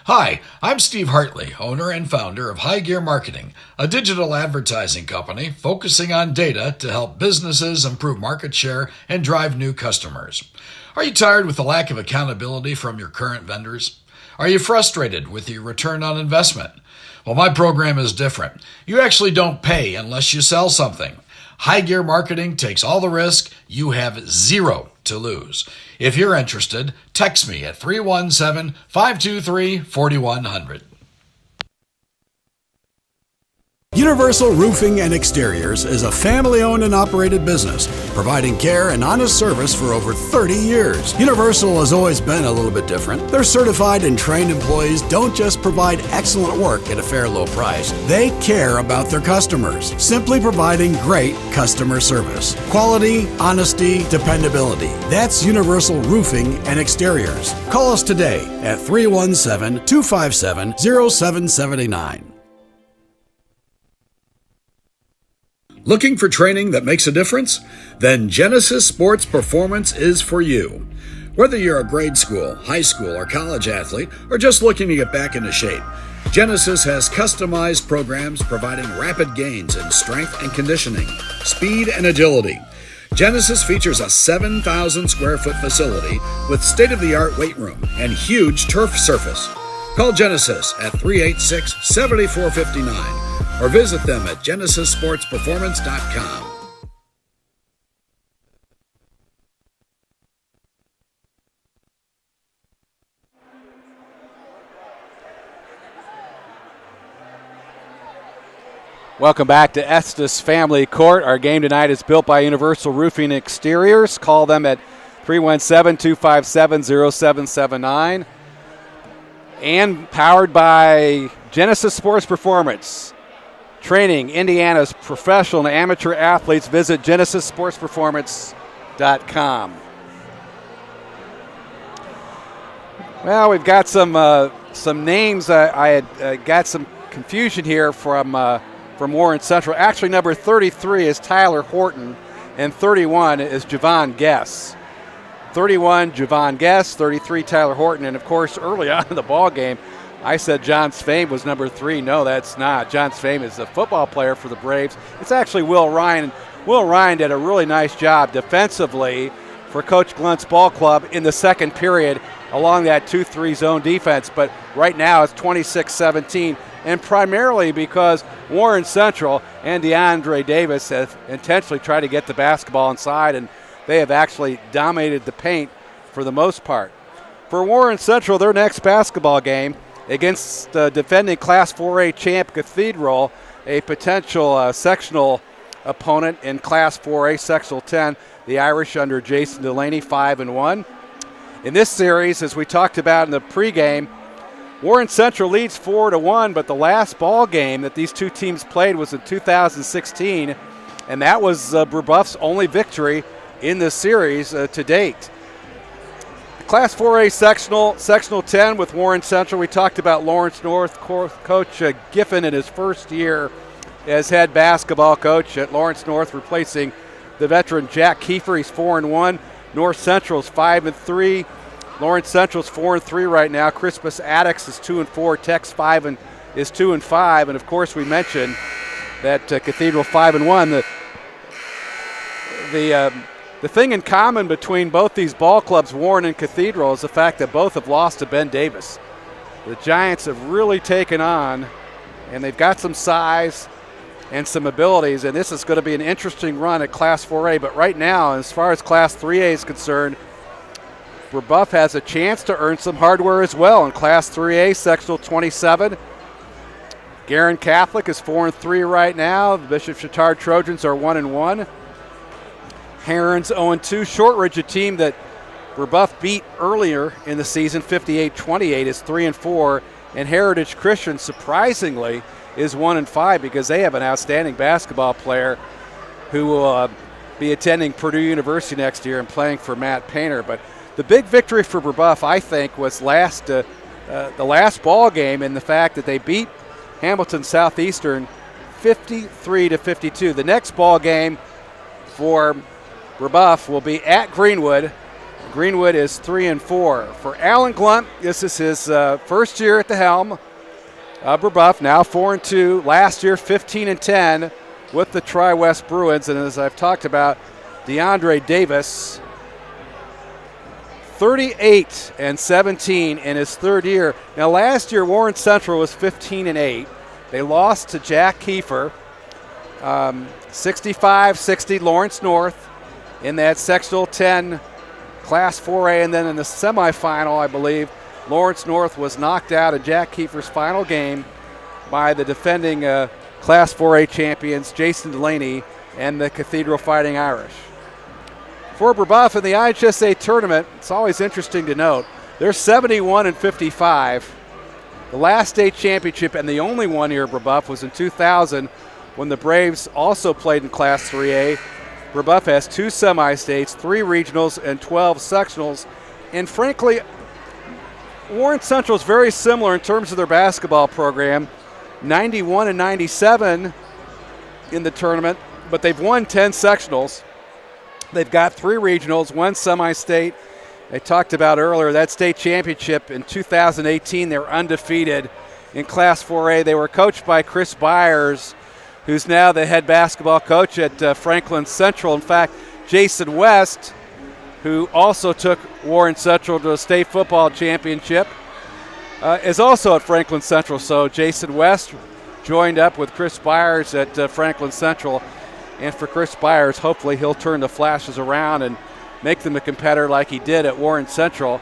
Hi, I'm Steve Hartley, owner and founder of High Gear Marketing, a digital advertising company focusing on data to help businesses improve market share and drive new customers. Are you tired with the lack of accountability from your current vendors? Are you frustrated with your return on investment? Well, my program is different. You actually don't pay unless you sell something. High Gear Marketing takes all the risk. You have zero to lose. If you're interested, text me at 317-523-4100. Universal Roofing and Exteriors is a family-owned and operated business, providing care and honest service for over 30 years. Universal has always been a little bit different. Their certified and trained employees don't just provide excellent work at a fair low price. They care about their customers, simply providing great customer service. Quality, honesty, dependability. That's Universal Roofing and Exteriors. Call us today at 317-257-0779. Looking for training that makes a difference? Then Genesis Sports Performance is for you. Whether you're a grade school, high school, or college athlete, or just looking to get back into shape, Genesis has customized programs providing rapid gains in strength and conditioning, speed and agility. Genesis features a 7,000 square foot facility with state-of-the-art weight room and huge turf surface. Call Genesis at 386-7459 or visit them at genesissportsperformance.com. Welcome back to Estes Family Court. Our game tonight is built by Universal Roofing Exteriors. Call them at 317-257-0779. And powered by Genesis Sports Performance. Training Indiana's professional and amateur athletes. Visit genesissportsperformance.com. Well, we've got some names. I had got some confusion here from Warren Central. Actually, number 33 is Tyler Horton, and 31 is Javon Guess. 31, Javon Guess, 33, Tyler Horton. And, of course, early on in the ball game, I said John Sfame was number 3. No, that's not. John Sfame is a football player for the Braves. It's actually Will Ryan. Will Ryan did a really nice job defensively for Coach Glunt's ball club in the second period along that 2-3 zone defense. But right now it's 26-17, and primarily because Warren Central and DeAndre Davis have intentionally tried to get the basketball inside, and they have actually dominated the paint for the most part. For Warren Central, their next basketball game against defending Class 4A champ Cathedral, a potential sectional opponent in Class 4A Sectional 10, the Irish under Jason Delaney, 5-1. In this series, as we talked about in the pregame, Warren Central leads 4-1, but the last ball game that these two teams played was in 2016, and that was Brebeuf's only victory in the series to date. Class 4A Sectional 10 with Warren Central. We talked about Lawrence North. Coach Giffen in his first year as head basketball coach at Lawrence North, replacing the veteran Jack Kiefer. He's 4-1. North Central's 5-3. Lawrence Central's 4-3 right now. Crispus Attucks is 2-4. Tech's 2-5. And of course, we mentioned that Cathedral 5-1. The thing in common between both these ball clubs, Warren and Cathedral, is the fact that both have lost to Ben Davis. The Giants have really taken on, and they've got some size and some abilities, and this is going to be an interesting run at Class 4A. But right now, as far as Class 3A is concerned, Brebeuf has a chance to earn some hardware as well in Class 3A, Sectional 27. Guerin Catholic is 4-3 right now. The Bishop Chatard Trojans are 1-1. Herons 0-2. Shortridge, a team that Brebeuf beat earlier in the season, 58-28, is 3-4. And Heritage Christian, surprisingly, is 1-5 because they have an outstanding basketball player who will be attending Purdue University next year and playing for Matt Painter. But the big victory for Brebeuf, I think, was the last ball game, and the fact that they beat Hamilton Southeastern 53-52. The next ball game for Brebeuf will be at Greenwood. Greenwood is 3-4. For Alan Glunt, this is his first year at the helm. Brebeuf now 4-2. Last year 15-10 with the Tri-West Bruins. And as I've talked about, DeAndre Davis, 38-17 in his third year. Now last year Warren Central was 15-8. They lost to Jack Kiefer, 65-60 Lawrence North in that Sectional 10 Class 4A, and then in the semifinal, I believe, Lawrence North was knocked out in Jack Kiefer's final game by the defending Class 4A champions Jason Delaney and the Cathedral Fighting Irish. For Brebeuf in the IHSA tournament, it's always interesting to note, they're 71-55. The last state championship and the only one here at Brebeuf was in 2000 when the Braves also played in Class 3A. Brebeuf has 2 semi-states, 3 regionals, and 12 sectionals. And frankly, Warren Central is very similar in terms of their basketball program. 91 and 97 in the tournament, but they've won 10 sectionals. They've got 3 regionals, 1 semi-state. I talked about earlier that state championship in 2018. They were undefeated in Class 4A. They were coached by Chris Byers, who's now the head basketball coach at Franklin Central. In fact, Jason West, who also took Warren Central to a state football championship, is also at Franklin Central. So Jason West joined up with Chris Byers at Franklin Central. And for Chris Byers, hopefully he'll turn the Flashes around and make them a competitor like he did at Warren Central.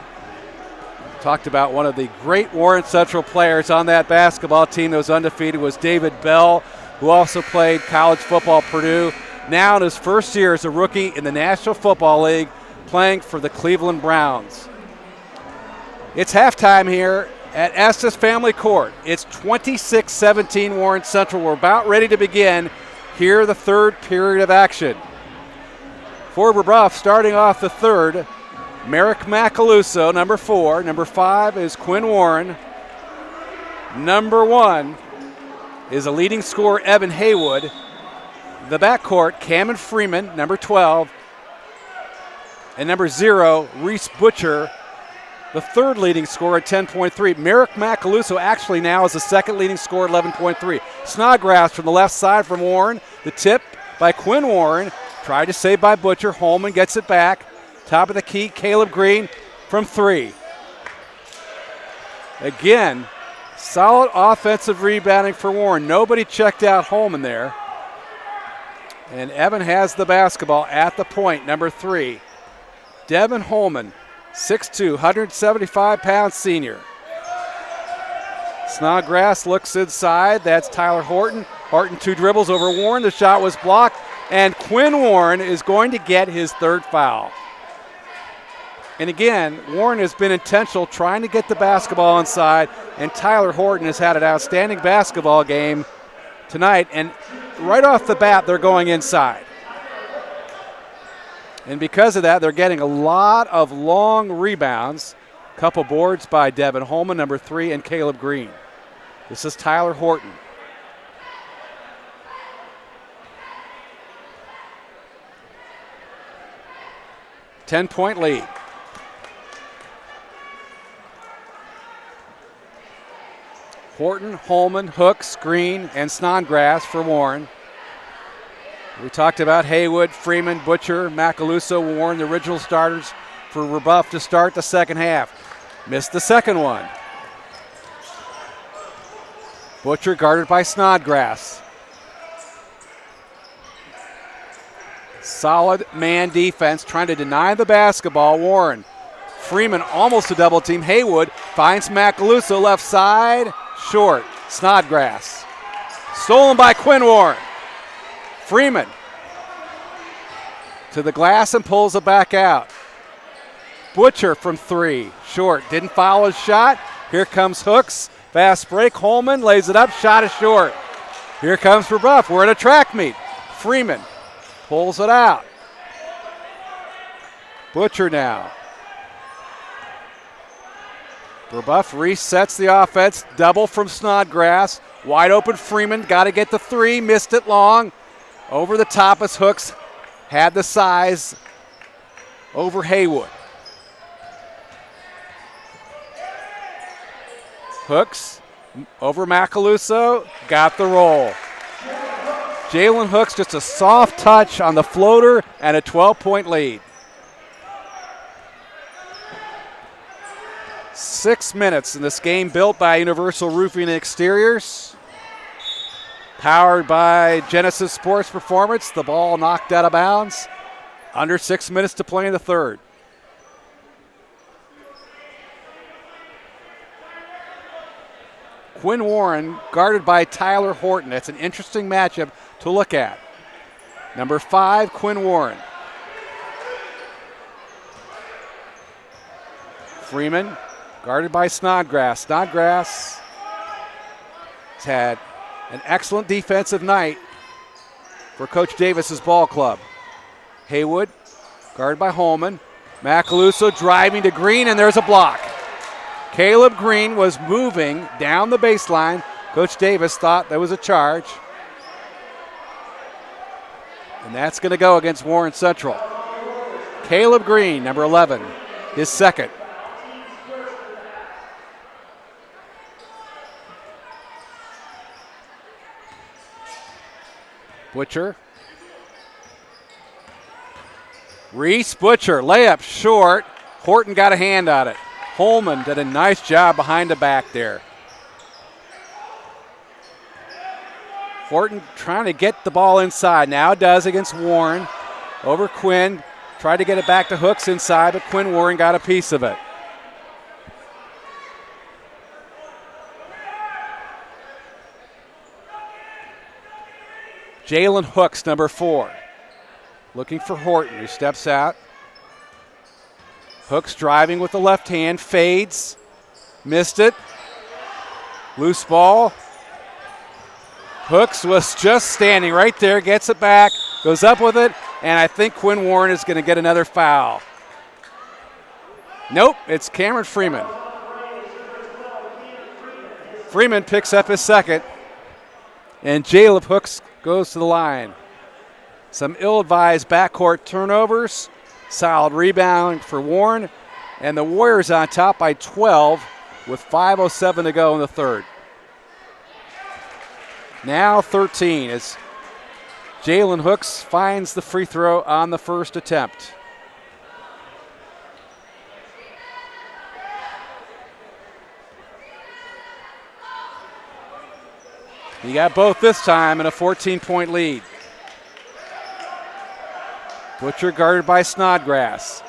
Talked about one of the great Warren Central players on that basketball team that was undefeated was David Bell, who also played college football at Purdue. Now in his first year as a rookie in the National Football League, playing for the Cleveland Browns. It's halftime here at Estes Family Court. It's 26-17 Warren Central. We're about ready to begin here the third period of action. For Brebeuf, starting off the third, Merrick Macaluso, number 4. Number 5 is Quinn Warren. Number 1 is a leading scorer, Evan Haywood. The backcourt, Cameron Freeman, number 12. And number 0, Reese Butcher, the third leading scorer at 10.3. Merrick Macaluso actually now is the second leading scorer at 11.3. Snodgrass from the left side from Warren. The tip by Quinn Warren. Tried to save by Butcher. Holman gets it back. Top of the key, Caleb Green from 3. Again, solid offensive rebounding for Warren. Nobody checked out Holman there. And Evan has the basketball at the point, number 3. Devin Holman, 6'2", 175-pound senior. Snodgrass looks inside. That's Tyler Horton. Horton 2 dribbles over Warren. The shot was blocked. And Quinn Warren is going to get his 3rd foul. And again, Warren has been intentional trying to get the basketball inside. And Tyler Horton has had an outstanding basketball game tonight. And right off the bat, they're going inside. And because of that, they're getting a lot of long rebounds. A couple boards by Devin Holman, number 3, and Caleb Green. This is Tyler Horton. Ten-point lead. Horton, Holman, Hooks, Green, and Snodgrass for Warren. We talked about Haywood, Freeman, Butcher, Macaluso, Warren, the original starters for Brebeuf to start the second half. Missed the second one. Butcher guarded by Snodgrass. Solid man defense trying to deny the basketball. Warren. Freeman almost a double team. Haywood finds Macaluso left side. Short. Snodgrass. Stolen by Quinn Warren. Freeman to the glass and pulls it back out. Butcher from 3. Short. Didn't foul his shot. Here comes Hooks. Fast break. Holman lays it up. Shot is short. Here comes Brebeuf. We're at a track meet. Freeman pulls it out. Butcher now. Brebeuf resets the offense. Double from Snodgrass. Wide open Freeman. Got to get the 3. Missed it long. Over the top as Hooks had the size over Haywood. Hooks over Macaluso. Got the roll. Jalen Hooks just a soft touch on the floater and a 12-point lead. 6 minutes in this game built by Universal Roofing and Exteriors. Powered by Genesis Sports Performance. The ball knocked out of bounds. Under 6 minutes to play in the third. Quinn Warren guarded by Tyler Horton. That's an interesting matchup to look at. Number 5, Quinn Warren. Freeman guarded by Snodgrass. Snodgrass has had an excellent defensive night for Coach Davis's ball club. Haywood guarded by Holman. Macaluso driving to Green, and there's a block. Caleb Green was moving down the baseline. Coach Davis thought there was a charge. And that's going to go against Warren Central. Caleb Green, number 11, his second. Butcher. Reese Butcher, layup short. Horton got a hand on it. Holman did a nice job behind the back there. Horton trying to get the ball inside. Now does against Warren. Over Quinn. Tried to get it back to Hooks inside, but Quinn Warren got a piece of it. Jalen Hooks, number 4. Looking for Horton, who steps out. Hooks driving with the left hand, fades, missed it. Loose ball. Hooks was just standing right there, gets it back, goes up with it, and I think Quinn Warren is going to get another foul. Nope, it's Cameron Freeman. Freeman picks up his second, and Jalen Hooks goes to the line. Some ill-advised backcourt turnovers. Solid rebound for Warren. And the Warriors on top by 12 with 5:07 to go in the third. Now 13 as Jalen Hooks finds the free throw on the first attempt. He got both this time in a 14-point lead. Butcher guarded by Snodgrass.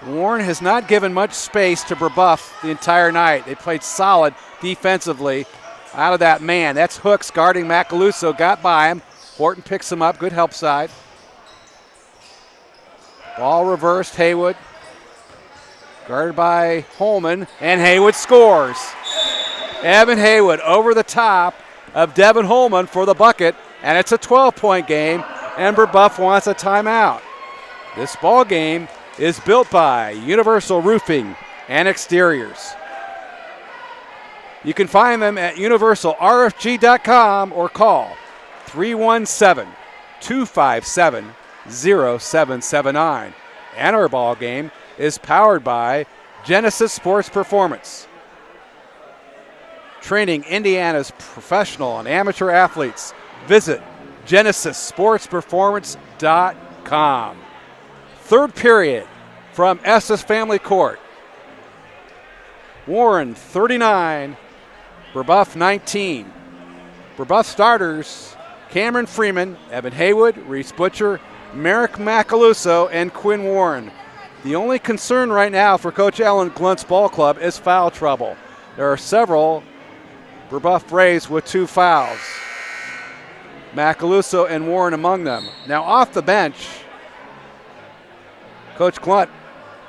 Warren has not given much space to Brebeuf the entire night. They played solid defensively out of that man. That's Hooks guarding Macaluso, got by him. Horton picks him up, good help side. Ball reversed, Haywood. Guarded by Holman, and Haywood scores. Evan Haywood over the top of Devin Holman for the bucket, and it's a 12-point game, and Brebeuf wants a timeout. This ball game is built by Universal Roofing and Exteriors. You can find them at universalrfg.com or call 317-257-0779. And our ball game is powered by Genesis Sports Performance. Training Indiana's professional and amateur athletes. Visit GenesisSportsPerformance.com. Third period from Estes Family Court. Warren 39, Brebeuf 19. Brebeuf starters Cameron Freeman, Evan Haywood, Reese Butcher, Merrick Macaluso, and Quinn Warren. The only concern right now for Coach Alan Glunt's ball club is foul trouble. There are several Brebeuf Braves with 2 fouls. Macaluso and Warren among them. Now off the bench, Coach Glunt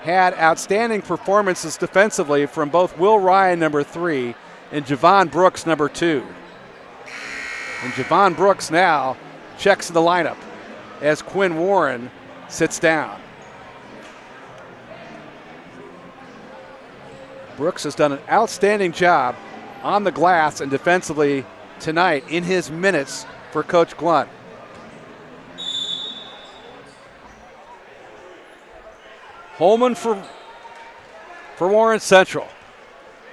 had outstanding performances defensively from both Will Ryan, number 3, and Javon Brooks, number 2. And Javon Brooks now checks the lineup as Quinn Warren sits down. Brooks has done an outstanding job on the glass and defensively tonight in his minutes for Coach Glunt. Holman for Warren Central.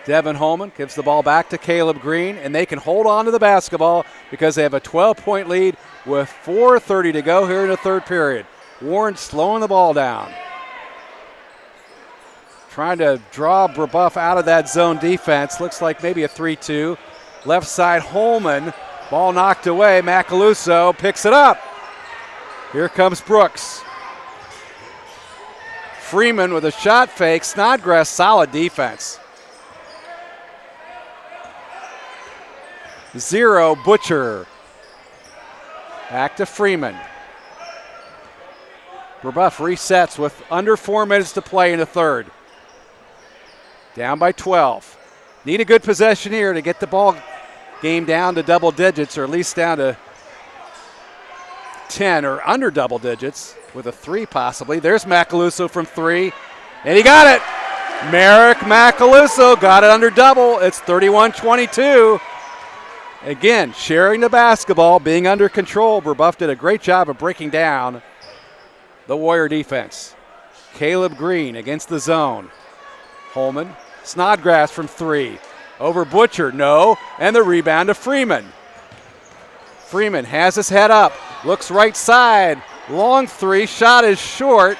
Devin Holman gives the ball back to Caleb Green, and they can hold on to the basketball because they have a 12-point lead with 4:30 to go here in the third period. Warren slowing the ball down. Trying to draw Brebeuf out of that zone defense. Looks like maybe a 3-2. Left side Holman. Ball knocked away. Macaluso picks it up. Here comes Brooks. Freeman with a shot fake. Snodgrass, solid defense. 0 Butcher. Back to Freeman. Brebeuf resets with under 4 minutes to play in the third. Down by 12. Need a good possession here to get the ball game down to double digits, or at least down to 10 or under double digits with a 3 possibly. There's Macaluso from 3, and he got it. Merrick Macaluso got it under double. It's 31-22. Again, sharing the basketball, being under control. Brebeuf did a great job of breaking down the Warrior defense. Caleb Green against the zone. Holman, Snodgrass from 3. Over Butcher, no, and the rebound to Freeman. Freeman has his head up, looks right side. Long 3, shot is short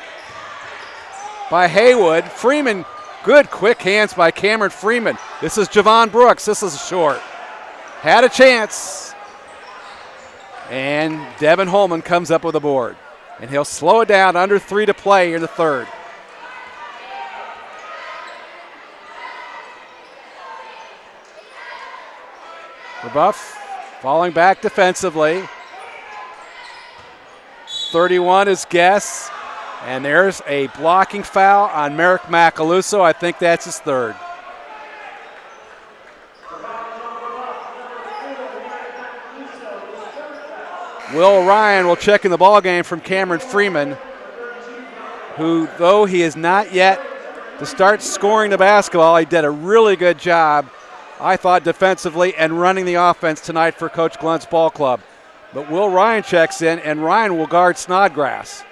by Haywood. Freeman, good quick hands by Cameron Freeman. This is Javon Brooks, this is short. Had a chance. And Devin Holman comes up with a board. And he'll slow it down, under 3 to play in the third. Brebeuf falling back defensively. 31 is Guess. And there's a blocking foul on Merrick Macaluso. I think that's his third. Will Ryan will check in the ball game from Cameron Freeman, who, though he is not yet to start scoring the basketball, he did a really good job, I thought, defensively and running the offense tonight for Coach Glunt's ball club. But Will Ryan checks in, and Ryan will guard Snodgrass.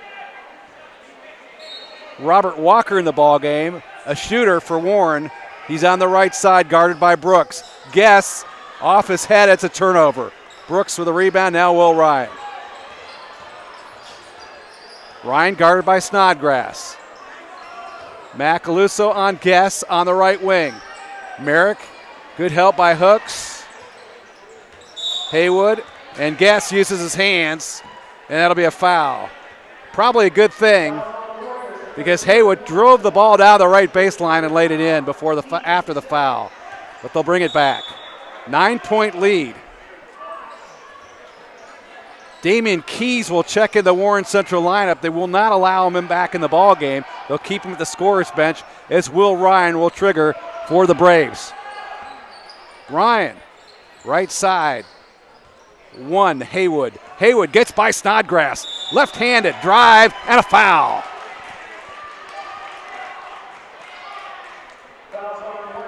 Robert Walker in the ball game, a shooter for Warren. He's on the right side, guarded by Brooks. Guess off his head, it's a turnover. Brooks with a rebound, now Will Ryan. Ryan guarded by Snodgrass. Macaluso on Guess on the right wing. Merrick, good help by Hooks. Haywood, and Guess uses his hands, and that'll be a foul. Probably a good thing, because Haywood drove the ball down the right baseline and laid it in after the foul. But they'll bring it back. 9-point lead. Damian Keys will check in the Warren Central lineup. They will not allow him back in the ball game. They'll keep him at the scorer's bench as Will Ryan will trigger for the Braves. Ryan, right side. 1, Haywood. Haywood gets by Snodgrass. Left-handed drive and a foul.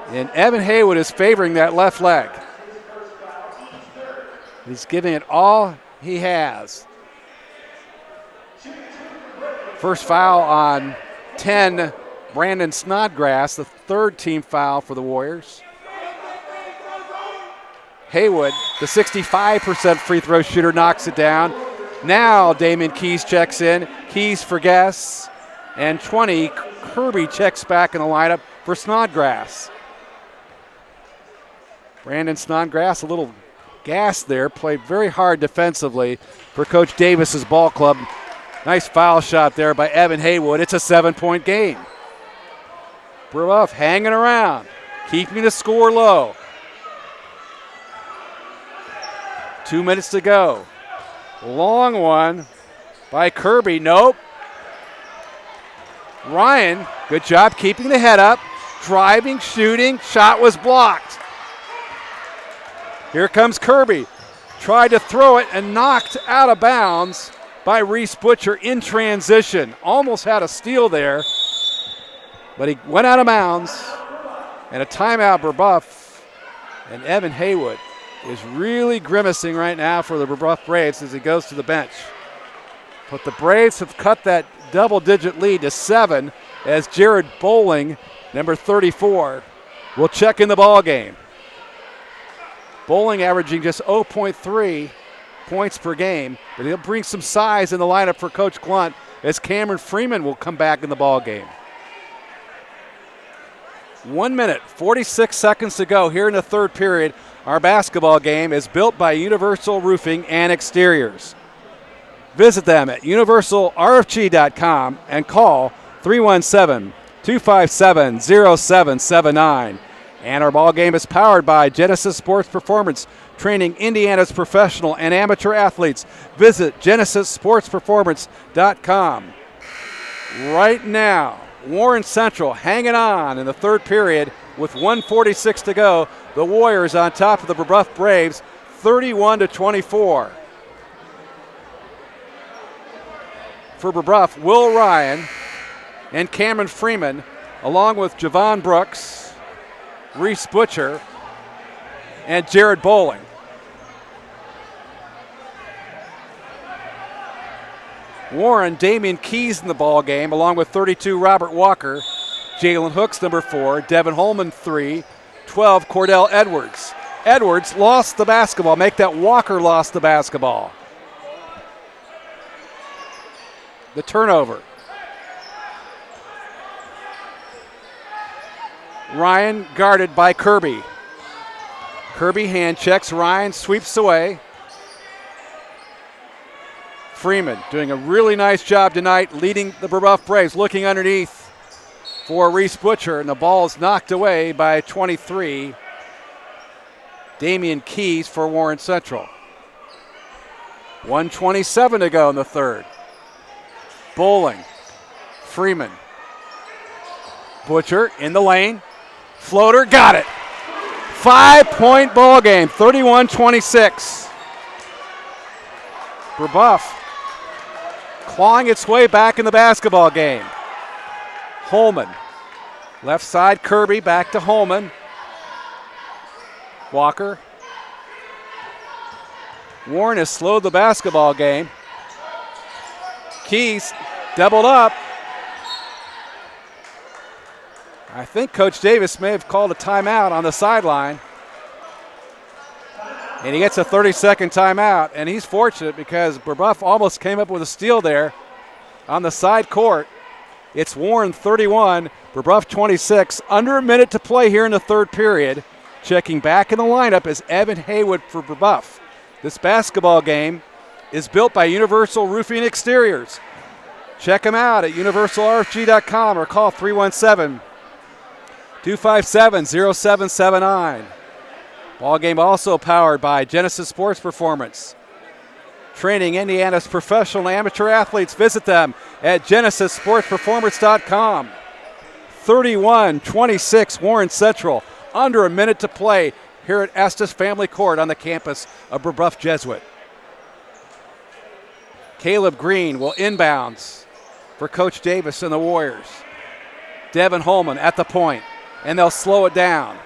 And Evan Haywood is favoring that left leg. He's giving it all he has. First foul on 10, Brandon Snodgrass, the third team foul for the Warriors. Haywood, the 65% free throw shooter, knocks it down. Now Damian Keys checks in. Keys for Guess. And 20, Kirby checks back in the lineup for Snodgrass. Brandon Snodgrass, a little gas there, played very hard defensively for Coach Davis's ball club. Nice foul shot there by Evan Haywood. It's a 7-point game. Brebeuf hanging around, keeping the score low. 2 minutes to go. Long one by Kirby. Nope. Ryan, good job keeping the head up, driving, shooting, shot was blocked. Here comes Kirby. Tried to throw it and knocked out of bounds by Reese Butcher in transition. Almost had a steal there, but he went out of bounds. And a timeout, Brebeuf. And Evan Haywood is really grimacing right now for the Brebeuf Braves as he goes to the bench. But the Braves have cut that double-digit lead to 7 as Jared Bowling, number 34, will check in the ball game. Bowling averaging just 0.3 points per game, but he'll bring some size in the lineup for Coach Glunt as Cameron Freeman will come back in the ball game. 1 minute, 46 seconds to go here in the third period. Our basketball game is built by Universal Roofing and Exteriors. Visit them at universalrfg.com and call 317-257-0779. And our ball game is powered by Genesis Sports Performance, training Indiana's professional and amateur athletes. Visit GenesisSportsPerformance.com. Right now, Warren Central hanging on in the third period with 1:46 to go. The Warriors on top of the Brebeuf Braves, 31-24. For Brebeuf, Will Ryan and Cameron Freeman, along with Javon Brooks, Reese Butcher, and Jared Bowling. Warren, Damian Keys in the ball game, along with 32 Robert Walker, Jalen Hooks number 4, Devin Holman 3, 12 Cordell Edwards. Edwards lost the basketball. Make that Walker lost the basketball. The turnover. Ryan guarded by Kirby. Kirby hand checks. Ryan sweeps away. Freeman doing a really nice job tonight leading the Brebeuf Braves. Looking underneath for Reese Butcher, and the ball is knocked away by 23. Damian Keys for Warren Central. 1:27 to go in the third. Bowling. Freeman. Butcher in the lane. Floater, got it. 5-point ball game, 31-26. Brebeuf clawing its way back in the basketball game. Holman. Left side, Kirby, back to Holman. Walker. Warren has slowed the basketball game. Keys doubled up. I think Coach Davis may have called a timeout on the sideline. And he gets a 30-second timeout, and he's fortunate because Brebeuf almost came up with a steal there on the side court. It's Warren 31, Brebeuf 26. Under a minute to play here in the third period. Checking back in the lineup is Evan Haywood for Brebeuf. This basketball game is built by Universal Roofing Exteriors. Check them out at universalrfg.com or call 317-257-0779. Ball game also powered by Genesis Sports Performance. Training Indiana's professional and amateur athletes. Visit them at GenesisSportsPerformance.com. 31-26 Warren Central. Under a minute to play here at Estes Family Court on the campus of Brebeuf Jesuit. Caleb Green will inbounds for Coach Davis and the Warriors. Devin Holman at the point, and they'll slow it down.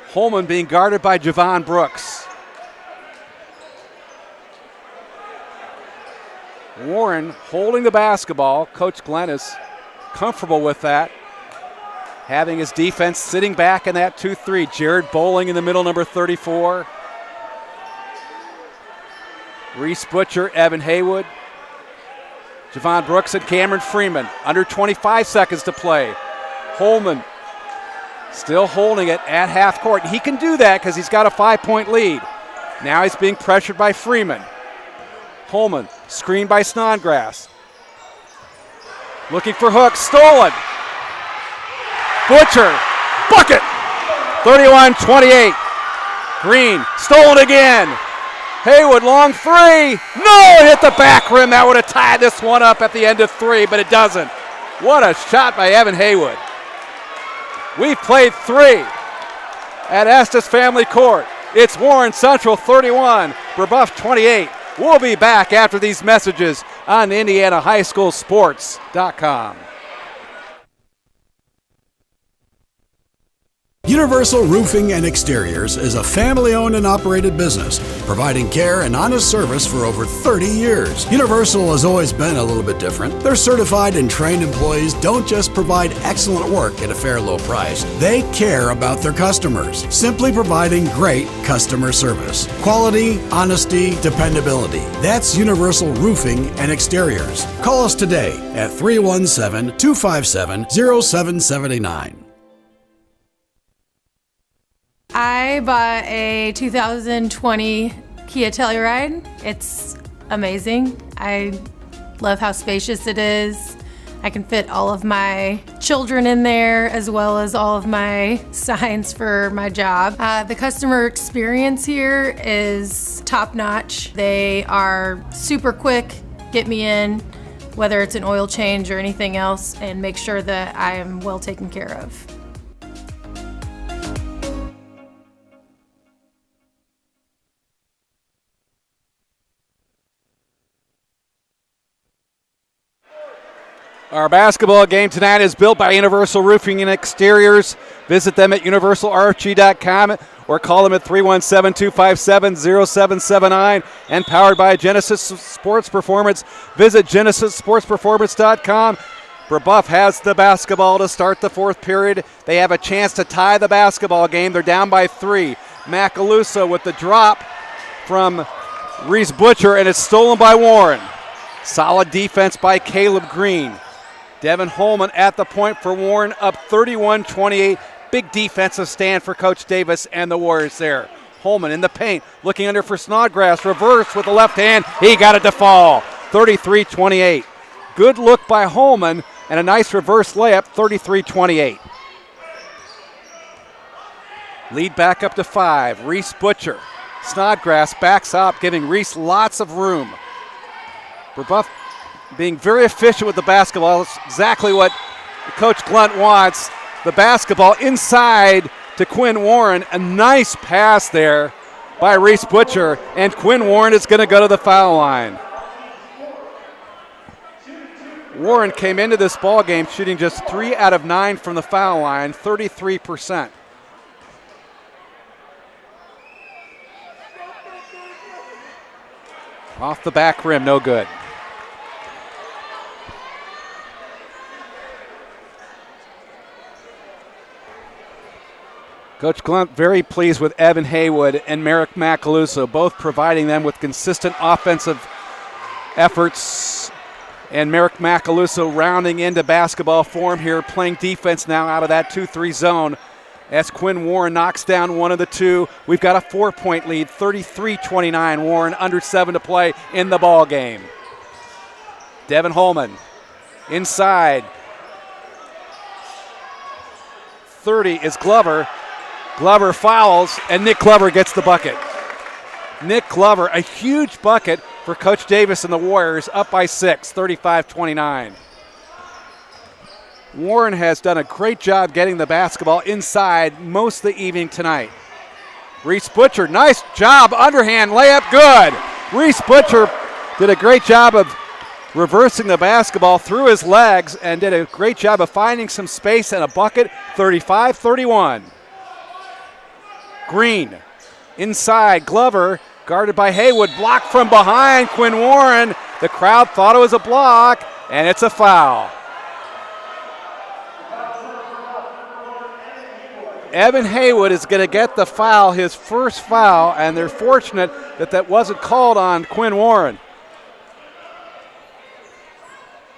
Holman being guarded by Javon Brooks. Warren holding the basketball. Coach Glenn is comfortable with that. Having his defense sitting back in that 2-3. Jared Bowling in the middle, number 34. Reese Butcher, Evan Haywood. Javon Brooks and Cameron Freeman. Under 25 seconds to play. Holman still holding it at half court. He can do that because he's got a 5-point lead. Now he's being pressured by Freeman. Holman, screened by Snodgrass. Looking for Hooks, stolen. Butcher, bucket. 31-28. Green, stolen again. Haywood, long three. No, it hit the back rim. That would have tied this one up at the end of three, but it doesn't. What a shot by Evan Haywood. We've played three at Estes Family Court. It's Warren Central 31, Brebeuf 28. We'll be back after these messages on IndianaHighSchoolSports.com. Universal Roofing and Exteriors is a family-owned and operated business, providing care and honest service for over 30 years. Universal has always been a little bit different. Their certified and trained employees don't just provide excellent work at a fair low price. They care about their customers, simply providing great customer service. Quality, honesty, dependability. That's Universal Roofing and Exteriors. Call us today at 317-257-0779. I bought a 2020 Kia Telluride. It's amazing. I love how spacious it is. I can fit all of my children in there as well as all of my signs for my job. The customer experience here is top notch. They are super quick, get me in, whether it's an oil change or anything else, and make sure that I am well taken care of. Our basketball game tonight is built by Universal Roofing and Exteriors. Visit them at universalrfg.com or call them at 317-257-0779. And powered by Genesis Sports Performance, visit genesissportsperformance.com. Brebeuf has the basketball to start the fourth period. They have a chance to tie the basketball game. They're down by 3. Macaluso with the drop from Reese Butcher, and it's stolen by Warren. Solid defense by Caleb Green. Devin Holman at the point for Warren, up 31-28. Big defensive stand for Coach Davis and the Warriors there. Holman in the paint, looking under for Snodgrass. Reverse with the left hand. He got it to fall. 33-28. Good look by Holman and a nice reverse layup, 33-28. Lead back up to 5. Reese Butcher. Snodgrass backs up, giving Reese lots of room. Brebeuf being very efficient with the basketball. That's exactly what Coach Glunt wants. The basketball inside to Quinn Warren. A nice pass there by Reese Butcher, and Quinn Warren is going to go to the foul line. Warren came into this ball game shooting just 3 out of 9 from the foul line, 33%. Off the back rim, no good. Coach Glunt very pleased with Evan Haywood and Merrick Macaluso, both providing them with consistent offensive efforts. And Merrick Macaluso rounding into basketball form here, playing defense now out of that 2-3 zone. As Quinn Warren knocks down one of the two, we've got a 4-point lead, 33-29. Warren under 7 to play in the ball game. Devin Holman inside. 30 is Glover. Glover fouls, and Nick Glover gets the bucket. Nick Glover, a huge bucket for Coach Davis and the Warriors, up by 6, 35-29. Warren has done a great job getting the basketball inside most of the evening tonight. Reese Butcher, nice job, underhand layup, good. Reese Butcher did a great job of reversing the basketball through his legs and did a great job of finding some space and a bucket, 35-31. Green, inside, Glover, guarded by Haywood, blocked from behind, Quinn Warren. The crowd thought it was a block, and it's a foul. Evan Haywood is going to get the foul, his first foul, and they're fortunate that that wasn't called on Quinn Warren.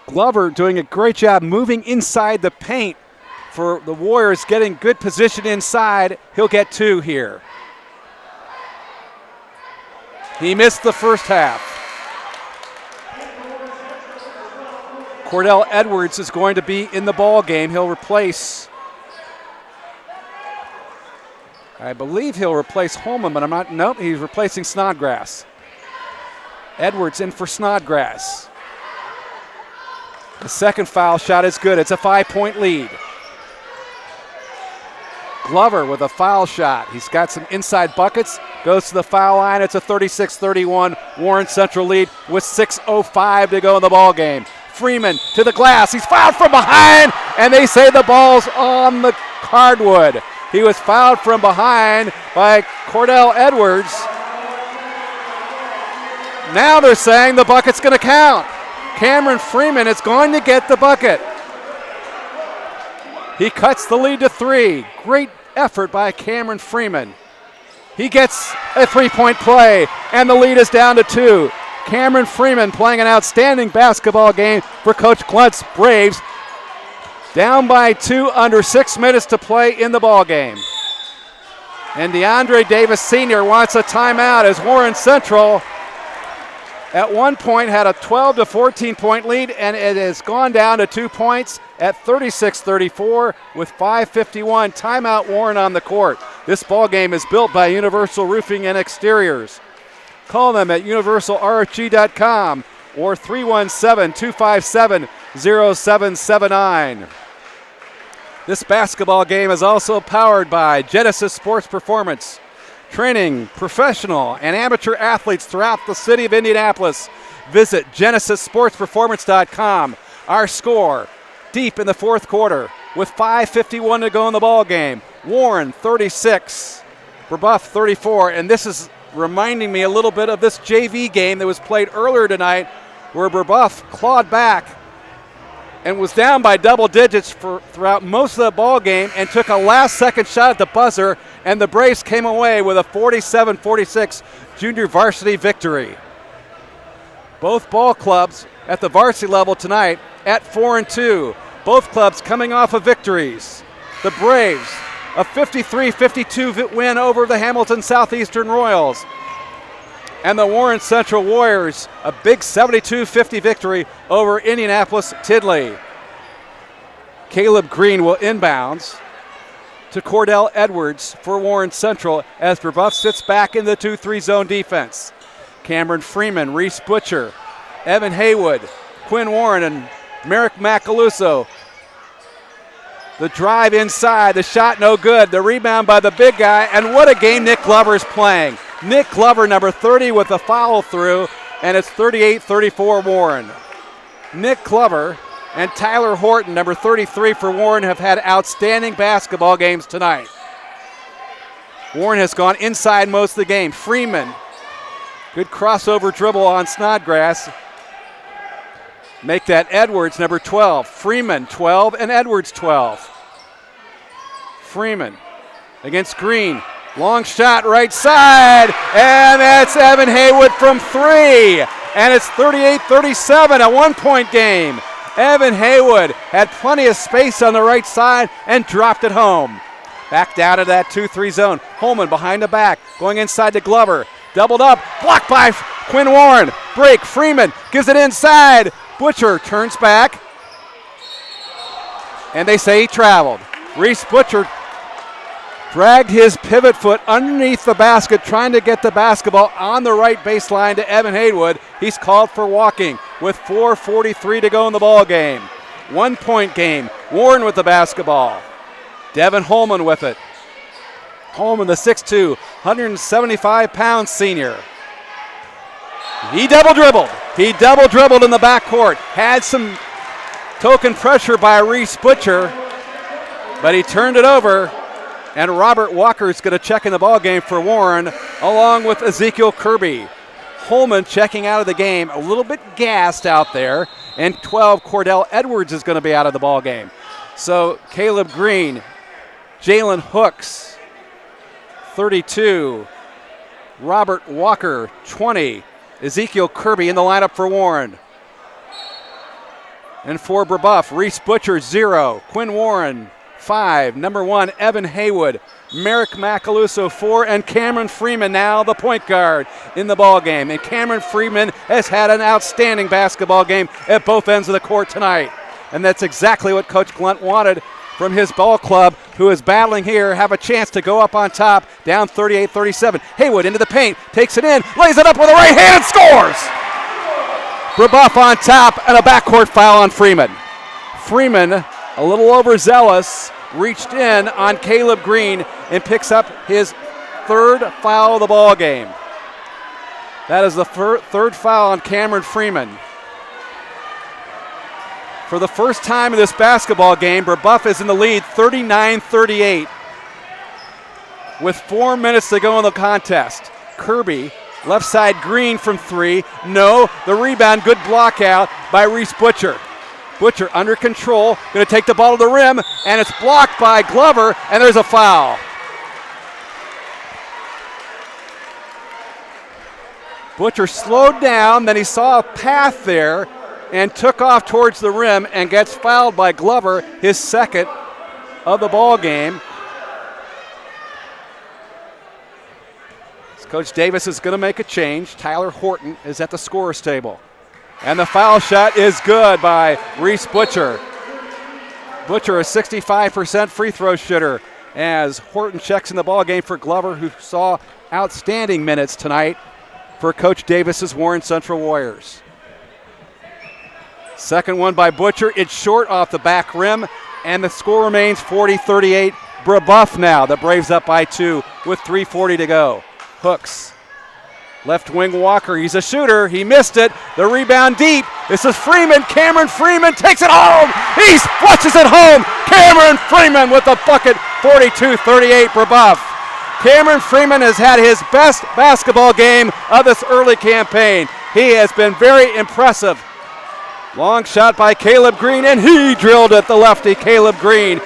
Glover doing a great job moving inside the paint for the Warriors, getting good position inside. He'll get 2 here. He missed the first half. Cordell Edwards is going to be in the ball game. He'll replace, I believe he'll replace Holman, but I'm not, nope, he's replacing Snodgrass. Edwards in for Snodgrass. The second foul shot is good. It's a 5-point lead. Glover with a foul shot. He's got some inside buckets. Goes to the foul line. It's a 36-31 Warren Central lead with 6:05 to go in the ball game. Freeman to the glass. He's fouled from behind, and they say the ball's on the hardwood. He was fouled from behind by Cordell Edwards. Now they're saying the bucket's going to count. Cameron Freeman is going to get the bucket. He cuts the lead to 3. Great effort by Cameron Freeman. He gets a 3-point play, and the lead is down to 2. Cameron Freeman playing an outstanding basketball game for Coach Glunt's Braves. Down by 2, under 6 minutes to play in the ball game. And DeAndre Davis Sr. wants a timeout as Warren Central at one point had a 12 to 14 point lead, and it has gone down to 2 points at 36-34 with 5:51. Timeout Warren on the court. This ball game is built by Universal Roofing and Exteriors. Call them at universalrfg.com or 317-257-0779. This basketball game is also powered by Genesis Sports Performance, training professional and amateur athletes throughout the city of Indianapolis. Visit genesissportsperformance.com. Our score, deep in the fourth quarter, with 5:51 to go in the ball game. Warren 36, Brebeuf 34, and this is reminding me a little bit of this JV game that was played earlier tonight, where Brebeuf clawed back and was down by double digits throughout most of the ball game and took a last-second shot at the buzzer, and the Braves came away with a 47-46 junior varsity victory. Both ball clubs at the varsity level tonight at 4-2. Both clubs coming off of victories. The Braves, a 53-52 win over the Hamilton Southeastern Royals. And the Warren Central Warriors, a big 72-50 victory over Indianapolis Tidley. Caleb Green will inbounds to Cordell Edwards for Warren Central as Brebeuf sits back in the 2-3 zone defense. Cameron Freeman, Reese Butcher, Evan Haywood, Quinn Warren, and Merrick Macaluso. The drive inside, the shot no good, the rebound by the big guy, and what a game Nick Glover is playing. Nick Glover, number 30, with a follow through, and it's 38-34 Warren. Nick Glover and Tyler Horton, number 33 for Warren, have had outstanding basketball games tonight. Warren has gone inside most of the game. Freeman, good crossover dribble on Snodgrass. Make that Edwards, number 12. Freeman, 12, and Edwards, 12. Freeman against Green. Long shot right side, and that's Evan Haywood from 3. And it's 38-37, a one-point game. Evan Haywood had plenty of space on the right side and dropped it home. Back down to that 2-3 zone. Holman behind the back, going inside to Glover. Doubled up, blocked by Quinn Warren. Break, Freeman gives it inside. Butcher turns back, and they say he traveled. Reese Butcher dragged his pivot foot underneath the basket, trying to get the basketball on the right baseline to Evan Haywood. He's called for walking with 4:43 to go in the ball game. 1 point game. Warren with the basketball. Devin Holman with it. Holman, the 6'2", 175-pound senior. He double dribbled. He double dribbled in the backcourt. Had some token pressure by Reese Butcher, but he turned it over. And Robert Walker is going to check in the ball game for Warren, along with Ezekiel Kirby. Holman checking out of the game, a little bit gassed out there. And 12, Cordell Edwards is going to be out of the ball game. So Caleb Green, Jalen Hooks, 32. Robert Walker, 20. Ezekiel Kirby in the lineup for Warren. And for Brebeuf, Reese Butcher, 0. Quinn Warren, 5. Number 1, Evan Haywood. Merrick Macaluso, 4. And Cameron Freeman, now the point guard in the ball game. And Cameron Freeman has had an outstanding basketball game at both ends of the court tonight. And that's exactly what Coach Glunt wanted from his ball club, who is battling here, have a chance to go up on top, down 38-37. Haywood into the paint, takes it in, lays it up with a right hand and scores! Brebeuf on top, and a backcourt foul on Freeman. Freeman, a little overzealous, reached in on Caleb Green and picks up his third foul of the ball game. That is the third foul on Cameron Freeman. For the first time in this basketball game, Brebeuf is in the lead 39-38 with 4 minutes to go in the contest. Kirby, left side Green from 3. No, the rebound, good block out by Reese Butcher. Butcher under control, going to take the ball to the rim, and it's blocked by Glover, and there's a foul. Butcher slowed down, then he saw a path there, and took off towards the rim and gets fouled by Glover, his second of the ball game. Coach Davis is going to make a change. Tyler Horton is at the scorer's table. And the foul shot is good by Reese Butcher. Butcher, a 65% free throw shooter, as Horton checks in the ball game for Glover, who saw outstanding minutes tonight for Coach Davis's Warren Central Warriors. Second one by Butcher. It's short off the back rim, and the score remains 40-38. Brebeuf now. The Braves up by 2 with 3:40 to go. Hooks. Left wing Walker. He's a shooter. He missed it. The rebound deep. This is Freeman. Cameron Freeman takes it home. He flushes it home. Cameron Freeman with the bucket. 42-38 Brebeuf. Cameron Freeman has had his best basketball game of this early campaign. He has been very impressive. Long shot by Caleb Green, and he drilled it, the lefty Caleb Green.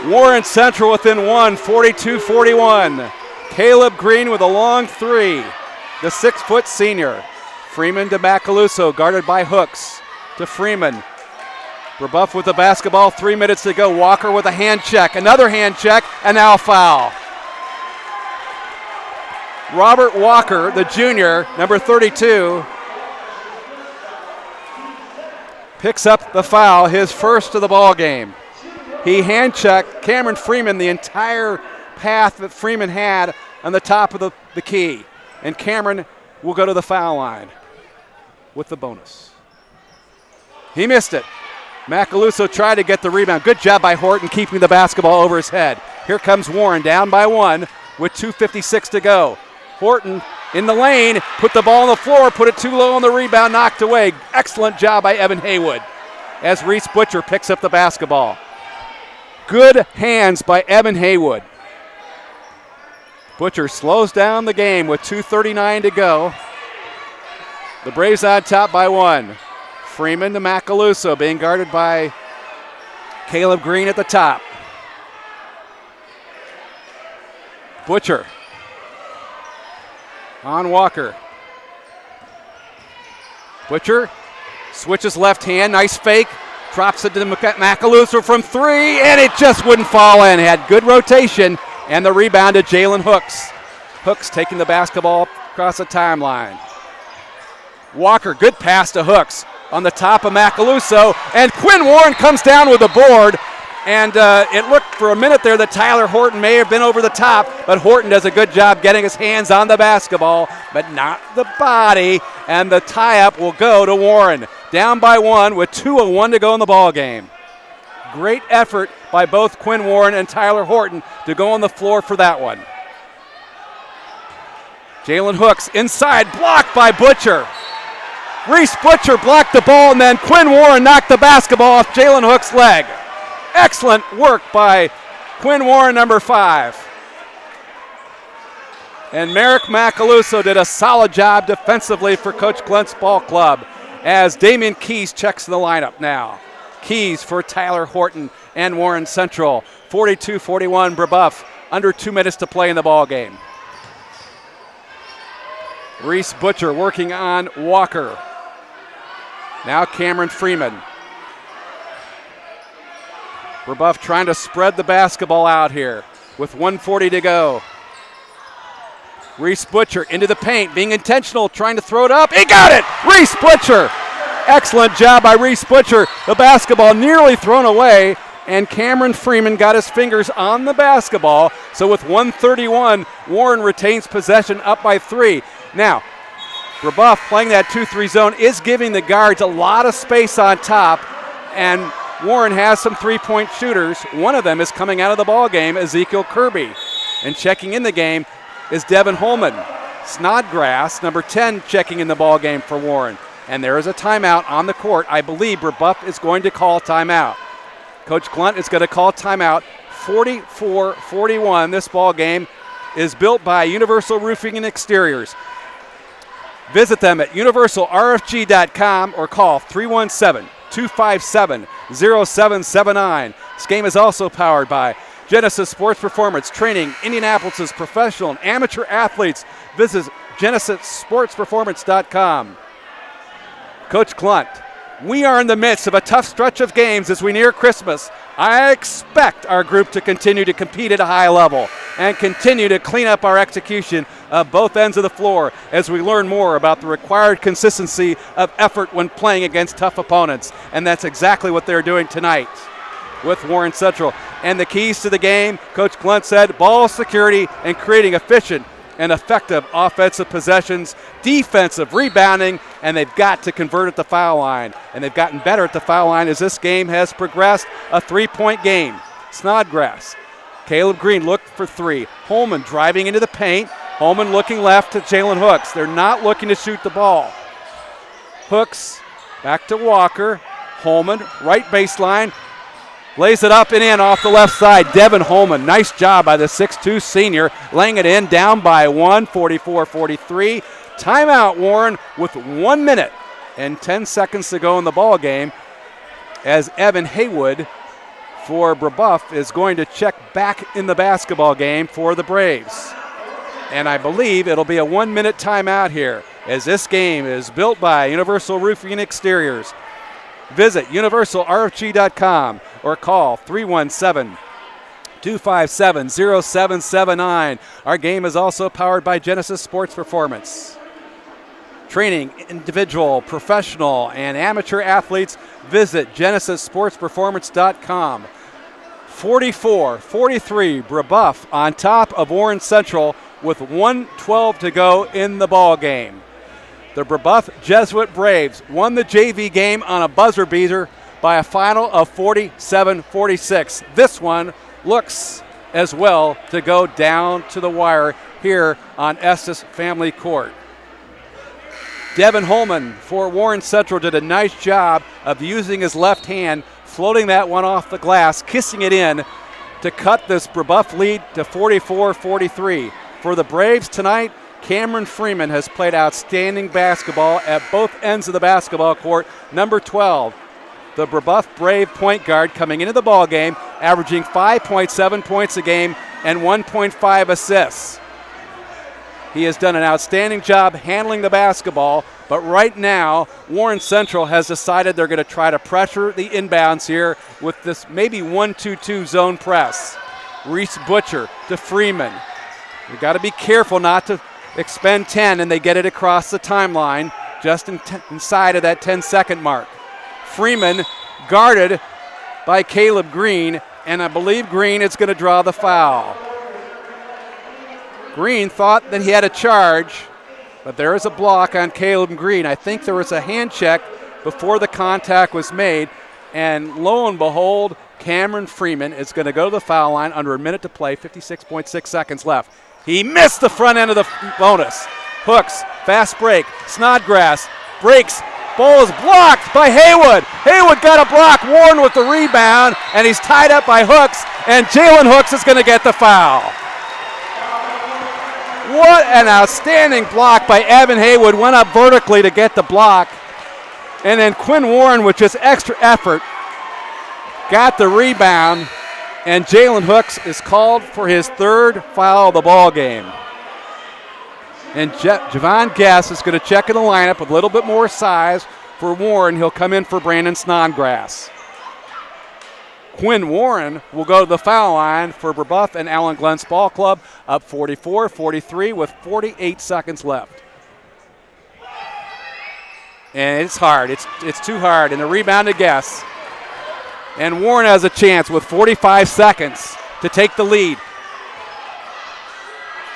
Warren Central within 1, 42-41. Caleb Green with a long three, the 6-foot senior. Freeman to Macaluso, guarded by Hooks. To Freeman. Brebeuf with the basketball, 3 minutes to go. Walker with a hand check, another hand check, and now a foul. Robert Walker, the junior, number 32, picks up the foul, his first of the ball game. He hand-checked Cameron Freeman the entire path that Freeman had on the top of the key. And Cameron will go to the foul line with the bonus. He missed it. Macaluso tried to get the rebound. Good job by Horton keeping the basketball over his head. Here comes Warren down by 1 with 2:56 to go. Horton in the lane, put the ball on the floor, put it too low on the rebound, knocked away. Excellent job by Evan Haywood as Reese Butcher picks up the basketball. Good hands by Evan Haywood. Butcher slows down the game with 2:39 to go. The Braves on top by 1. Freeman to Macaluso, being guarded by Caleb Green at the top. Butcher on Walker. Butcher switches left hand, nice fake, drops it to Macaluso from 3, and it just wouldn't fall in. Had good rotation, and the rebound to Jalen Hooks. Hooks taking the basketball across the timeline. Walker, good pass to Hooks on the top of Macaluso, and Quinn Warren comes down with the board. And it looked for a minute there that Tyler Horton may have been over the top, but Horton does a good job getting his hands on the basketball, but not the body, and the tie-up will go to Warren. Down by 1 with 2:01 to go in the ball game. Great effort by both Quinn Warren and Tyler Horton to go on the floor for that one. Jalen Hooks inside, blocked by Butcher. Reese Butcher blocked the ball, and then Quinn Warren knocked the basketball off Jalen Hooks' leg. Excellent work by Quinn Warren, number 5. And Merrick Macaluso did a solid job defensively for Coach Glunt's ball club as Damian Keys checks the lineup now. Keys for Tyler Horton and Warren Central. 42-41 Brebeuf, under 2 minutes to play in the ball game. Reese Butcher working on Walker. Now Cameron Freeman. Brebeuf trying to spread the basketball out here with 1:40 to go. Reese Butcher into the paint, being intentional, trying to throw it up. He got it! Reese Butcher! Excellent job by Reese Butcher. The basketball nearly thrown away, and Cameron Freeman got his fingers on the basketball. So with 1:31, Warren retains possession up by 3. Now, Brebeuf playing that 2-3 zone is giving the guards a lot of space on top, and Warren has some three-point shooters. One of them is coming out of the ball game, Ezekiel Kirby. And checking in the game is Devin Holman. Snodgrass, number 10, checking in the ball game for Warren. And there is a timeout on the court. I believe Brebeuf is going to call timeout. Coach Glunt is going to call timeout. 44-41. This ball game is built by Universal Roofing and Exteriors. Visit them at universalrfg.com or call 317-257-0779. This game is also powered by Genesis Sports Performance, training Indianapolis' professional and amateur athletes. Visit genesissportsperformance.com. Coach Glunt, we are in the midst of a tough stretch of games as we near Christmas. I expect our group to continue to compete at a high level. and continue to clean up our execution of both ends of the floor as we learn more about the required consistency of effort when playing against tough opponents. And that's exactly what they're doing tonight with Warren Central. And the keys to the game, Coach Glunt said, ball security and creating efficient and effective offensive possessions, defensive rebounding, and they've got to convert at the foul line. And they've gotten better at the foul line as this game has progressed. A 3-point game. Snodgrass. Caleb Green looked for three. Holman driving into the paint. Holman looking left to Jalen Hooks. They're not looking to shoot the ball. Hooks back to Walker. Holman, right baseline. Lays it up and in off the left side. Devin Holman, nice job by the 6'2 senior, laying it in, down by 1, 44-43. Timeout, Warren, with 1 minute and 10 seconds to go in the ball game, as Evan Haywood for Brebeuf is going to check back in the basketball game for the Braves. And I believe it'll be a 1 minute timeout here, as this game is built by Universal Roofing and Exteriors. Visit universalrfg.com or call 317-257-0779. Our game is also powered by Genesis Sports Performance. Training individual, professional, and amateur athletes. Visit genesissportsperformance.com. 44-43, Brebeuf on top of Warren Central with 1:12 to go in the ball game. The Brebeuf Jesuit Braves won the JV game on a buzzer beater by a final of 47-46. This one looks as well to go down to the wire here on Estes Family Court. Devin Holman for Warren Central did a nice job of using his left hand, floating that one off the glass, kissing it in to cut this Brebeuf lead to 44-43. For the Braves tonight, Cameron Freeman has played outstanding basketball at both ends of the basketball court. Number 12, the Brebeuf Brave point guard, coming into the ball game, averaging 5.7 points a game and 1.5 assists. He has done an outstanding job handling the basketball, but right now, Warren Central has decided they're going to try to pressure the inbounds here with this maybe 1-2-2 zone press. Reese Butcher to Freeman. You've got to be careful not to expend 10, and they get it across the timeline just inside of that 10-second mark. Freeman guarded by Caleb Green, and I believe Green is going to draw the foul. Green thought that he had a charge, but there is a block on Caleb Green. I think there was a hand check before the contact was made, and lo and behold, Cameron Freeman is going to go to the foul line under a minute to play, 56.6 seconds left. He missed the front end of the bonus. Hooks, fast break. Snodgrass breaks. Ball is blocked by Haywood. Haywood got a block. Warren with the rebound, and he's tied up by Hooks, and Jalen Hooks is going to get the foul. What an outstanding block by Evan Haywood. Went up vertically to get the block. And then Quinn Warren, with just extra effort, got the rebound. And Jalen Hooks is called for his third foul of the ball game. And Javon Guess is going to check in the lineup with a little bit more size for Warren. He'll come in for Brandon Snodgrass. Quinn Warren will go to the foul line for Brebeuf and Allen Glentz Ball Club, up 44-43 with 48 seconds left. And it's hard. It's too hard. And the rebound to Guess. And Warren has a chance with 45 seconds to take the lead.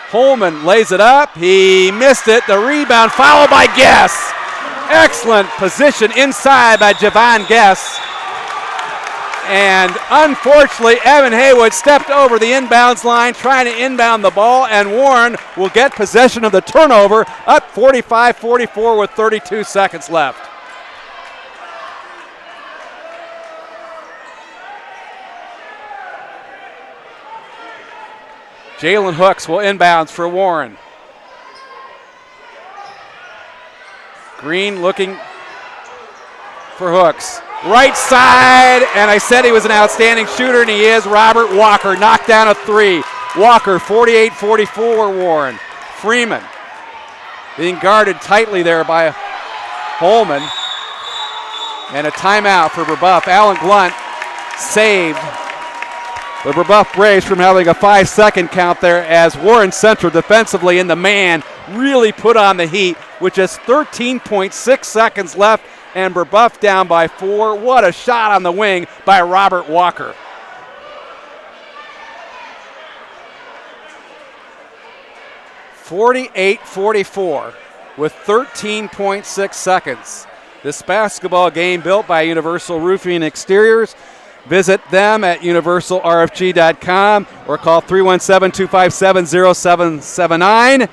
Holman lays it up. He missed it. The rebound followed by Guess. Excellent position inside by Javon Guess. And unfortunately, Evan Haywood stepped over the inbounds line trying to inbound the ball, and Warren will get possession of the turnover, up 45-44 with 32 seconds left. Jalen Hooks will inbounds for Warren. Green looking for Hooks. Right side, and I said he was an outstanding shooter, and he is. Robert Walker knocked down a three. Walker, 48-44, Warren. Freeman being guarded tightly there by Holman. And a timeout for Brebeuf. Allen Glunt saved the Brebeuf Braves from having a 5-second count there as Warren Central defensively in the man really put on the heat with just 13.6 seconds left and Brebeuf down by 4. What a shot on the wing by Robert Walker. (48-44) with 13.6 seconds. This basketball game built by Universal Roofing and Exteriors. Visit them at universalrfg.com or call 317-257-0779.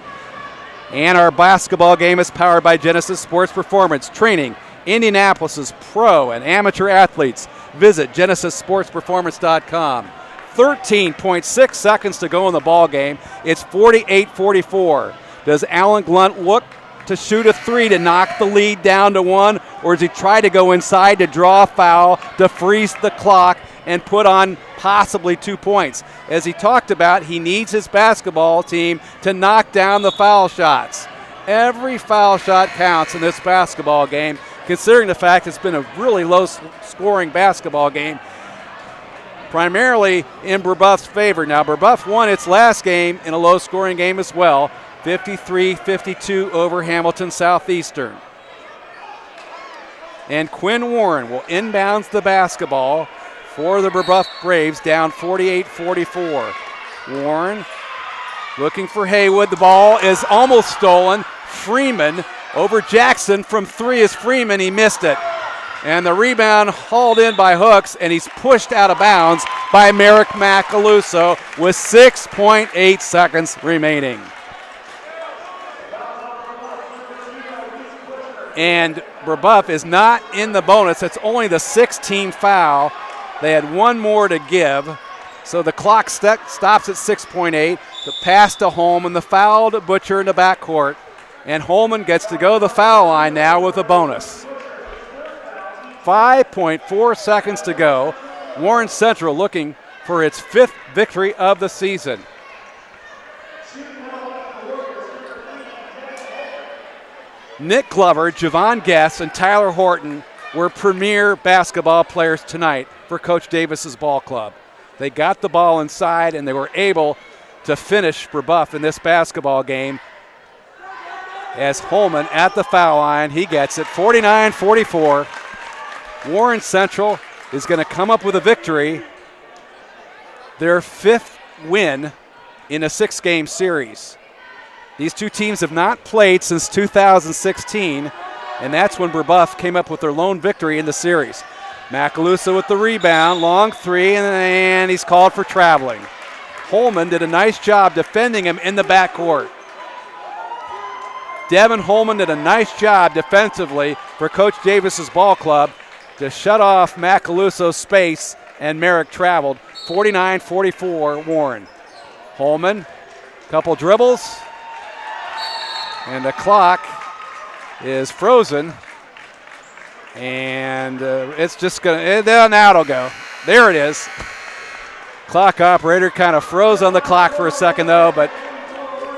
And our basketball game is powered by Genesis Sports Performance, training Indianapolis's pro and amateur athletes. Visit genesissportsperformance.com. 13.6 seconds to go in the ball game. It's 48-44. Does Alan Glunt look to shoot a 3 to knock the lead down to 1, or does he try to go inside to draw a foul to freeze the clock and put on possibly 2 points? As he talked about, he needs his basketball team to knock down the foul shots. Every foul shot counts in this basketball game, considering the fact it's been a really low-scoring basketball game, primarily in Brebeuf's favor. Now, Brebeuf won its last game in a low-scoring game as well, 53-52 over Hamilton Southeastern. And Quinn Warren will inbounds the basketball for the Brebeuf Braves, down 48-44. Warren looking for Haywood. The ball is almost stolen. Freeman over Jackson from 3 is Freeman. He missed it. And the rebound hauled in by Hooks, and he's pushed out of bounds by Merrick Macaluso with 6.8 seconds remaining. And Brebeuf is not in the bonus. It's only the 6th-team foul. They had one more to give. So the clock stops at 6.8. The pass to Holman, the foul to Butcher in the backcourt. And Holman gets to go to the foul line now with a bonus. 5.4 seconds to go. Warren Central looking for its 5th victory of the season. Nick Glover, Javon Guess, and Tyler Horton were premier basketball players tonight for Coach Davis's ball club. They got the ball inside and they were able to finish Brebeuf in this basketball game. As Holman at the foul line, he gets it, 49-44. Warren Central is going to come up with a victory, their 5th win in a 6-game series. These two teams have not played since 2016, and that's when Brebeuf came up with their lone victory in the series. Macaluso with the rebound, long 3, and he's called for traveling. Holman did a nice job defending him in the backcourt. Devin Holman did a nice job defensively for Coach Davis's ball club to shut off Macaluso's space, and Merrick traveled. 49-44 Warren. Holman, couple dribbles, and the clock is frozen. And it's just going to, now it'll go. There it is. Clock operator kind of froze on the clock for a second though, but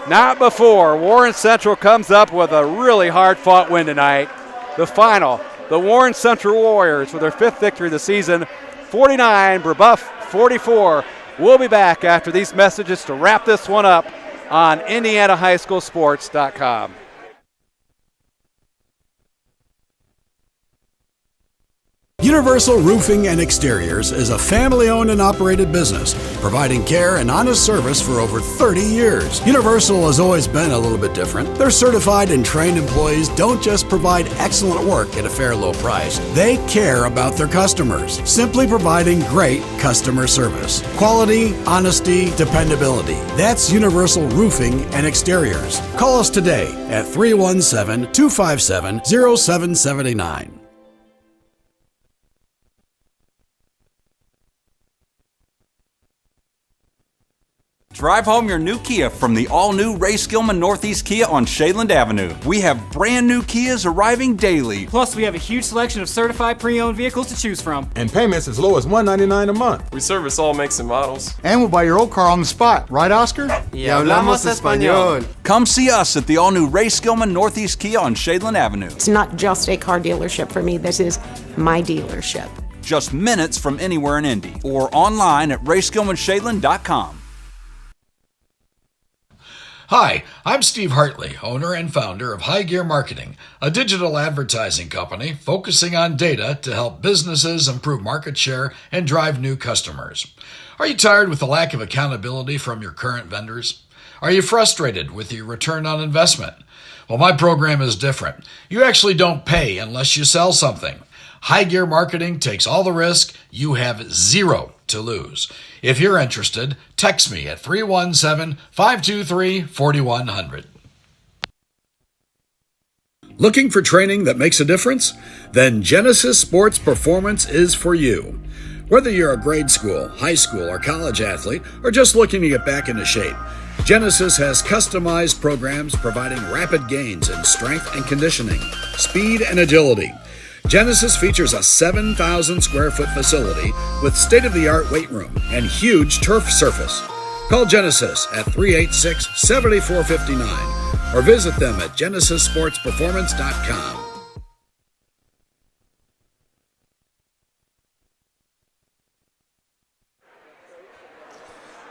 not before. Warren Central comes up with a really hard-fought win tonight. The final, the Warren Central Warriors with their 5th victory of the season, 49, Brebeuf 44. We'll be back after these messages to wrap this one up on IndianaHighSchoolSports.com. Universal Roofing and Exteriors is a family-owned and operated business, providing care and honest service for over 30 years. Universal has always been a little bit different. Their certified and trained employees don't just provide excellent work at a fair low price. They care about their customers, simply providing great customer service. Quality, honesty, dependability. That's Universal Roofing and Exteriors. Call us today at 317-257-0779. Drive home your new Kia from the all-new Ray Skillman Northeast Kia on Shadeland Avenue. We have brand new Kias arriving daily. Plus, we have a huge selection of certified pre-owned vehicles to choose from. And payments as low as $199 a month. We service all makes and models. And we'll buy your old car on the spot, right, Oscar? Y hablamos español. Come see us at the all-new Ray Skillman Northeast Kia on Shadeland Avenue. It's not just a car dealership for me. This is my dealership. just minutes from anywhere in Indy, or online at raysgilmanshadeland.com. Hi, I'm Steve Hartley, owner and founder of High Gear Marketing, a digital advertising company focusing on data to help businesses improve market share and drive new customers. Are you tired with the lack of accountability from your current vendors? Are you frustrated with your return on investment? Well, my program is different. You actually don't pay unless you sell something. High Gear Marketing takes all the risk. You have zero to lose. If you're interested, text me at 317-523-4100. Looking for training that makes a difference? Then Genesis Sports Performance is for you. Whether you're a grade school, high school, or college athlete, or just looking to get back into shape, Genesis has customized programs providing rapid gains in strength and conditioning, speed and agility. Genesis features a 7,000 square foot facility with state-of-the-art weight room and huge turf surface. Call Genesis at 386-7459 or visit them at genesissportsperformance.com.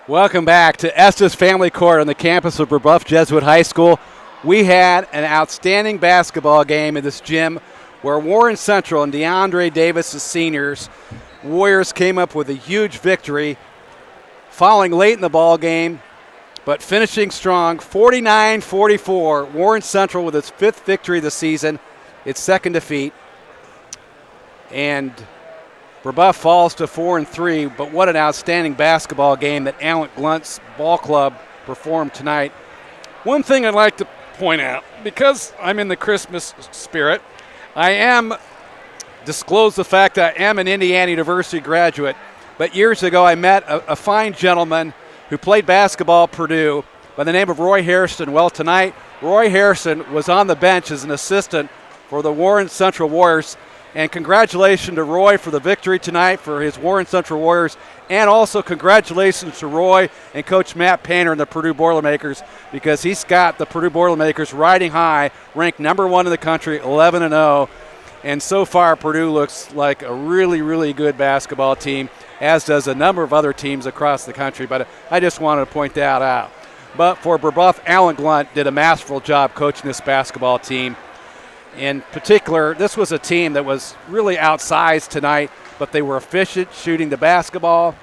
Welcome back to Estes Family Court on the campus of Brebeuf Jesuit High School. We had an outstanding basketball game in this gym where Warren Central and DeAndre Davis' seniors, Warriors, came up with a huge victory, falling late in the ball game, but finishing strong, 49-44. Warren Central with its fifth victory this season, its second defeat, and Brebeuf falls to 4-3. But what an outstanding basketball game that Allen Glunt's ball club performed tonight. One thing I'd like to point out, because I'm in the Christmas spirit, I am disclose the fact that I am an Indiana University graduate, but years ago I met a fine gentleman who played basketball at Purdue by the name of Roy Harrison. Well, tonight Roy Harrison was on the bench as an assistant for the Warren Central Warriors, and congratulations to Roy for the victory tonight for his Warren Central Warriors, and also congratulations to Roy and Coach Matt Painter and the Purdue Boilermakers, because he's got the Purdue Boilermakers riding high, ranked number one in the country, 11-0. And so far, Purdue looks like a really, really good basketball team, as does a number of other teams across the country. But I just wanted to point that out. But for Brebeuf, Allen Glunt did a masterful job coaching this basketball team. In particular, this was a team that was really outsized tonight, but they were efficient shooting the basketball.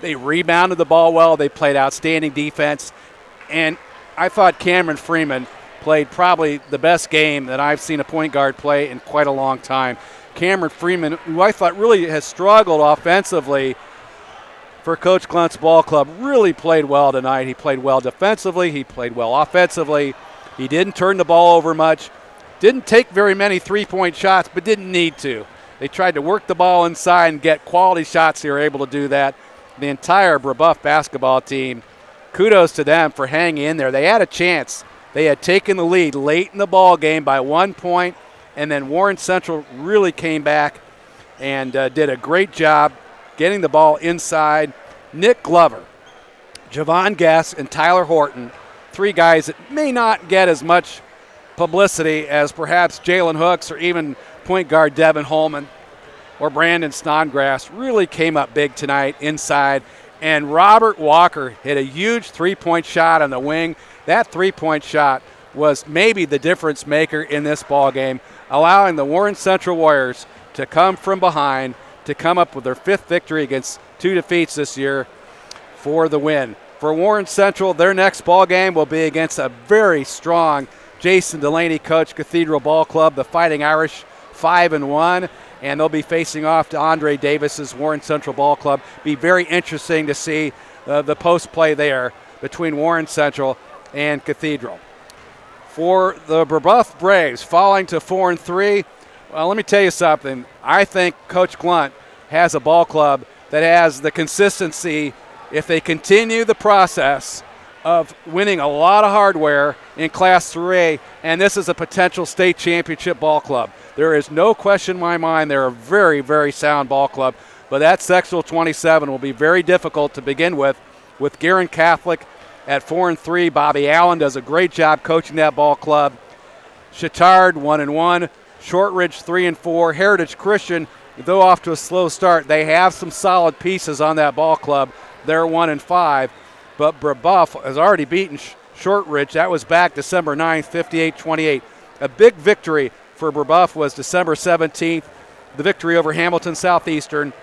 They rebounded the ball well. They played outstanding defense. And I thought Cameron Freeman played probably the best game that I've seen a point guard play in quite a long time. Cameron Freeman, who I thought really has struggled offensively for Coach Glunt's ball club, really played well tonight. He played well defensively. He played well offensively. He didn't turn the ball over much. Didn't take very many three-point shots, but didn't need to. They tried to work the ball inside and get quality shots. They were able to do that. The entire Brebeuf basketball team, kudos to them for hanging in there. They had a chance. They had taken the lead late in the ball game by 1 point, and then Warren Central really came back and did a great job getting the ball inside. Nick Glover, Javon Guess, and Tyler Horton, three guys that may not get as much publicity as perhaps Jalen Hooks or even point guard Devin Holman or Brandon Snodgrass, really came up big tonight inside. And Robert Walker hit a huge three-point shot on the wing. That three-point shot was maybe the difference maker in this ball game, allowing the Warren Central Warriors to come from behind to come up with their fifth victory against two defeats this year for the win. For Warren Central, their next ball game will be against a very strong Jason Delaney coach Cathedral Ball Club, the Fighting Irish, 5-1, and they'll be facing off to Andre Davis's Warren Central Ball Club. Be very interesting to see the post play there between Warren Central and Cathedral. For the Brebeuf Braves, falling to 4-3. Well, let me tell you something. I think Coach Glunt has a ball club that has the consistency, if they continue the process of winning a lot of hardware in Class 3A, and this is a potential state championship ball club. There is no question in my mind they're a very, very sound ball club, but that sectional 27 will be very difficult to begin with Guerin Catholic at 4-3. Bobby Allen does a great job coaching that ball club. Chittard 1-1, Shortridge 3-4, Heritage Christian though off to a slow start, they have some solid pieces on that ball club. They're 1-5, but Brebeuf has already beaten Shortridge. That was back December 9th, 58-28. A big victory for Brebeuf was December 17th, the victory over Hamilton Southeastern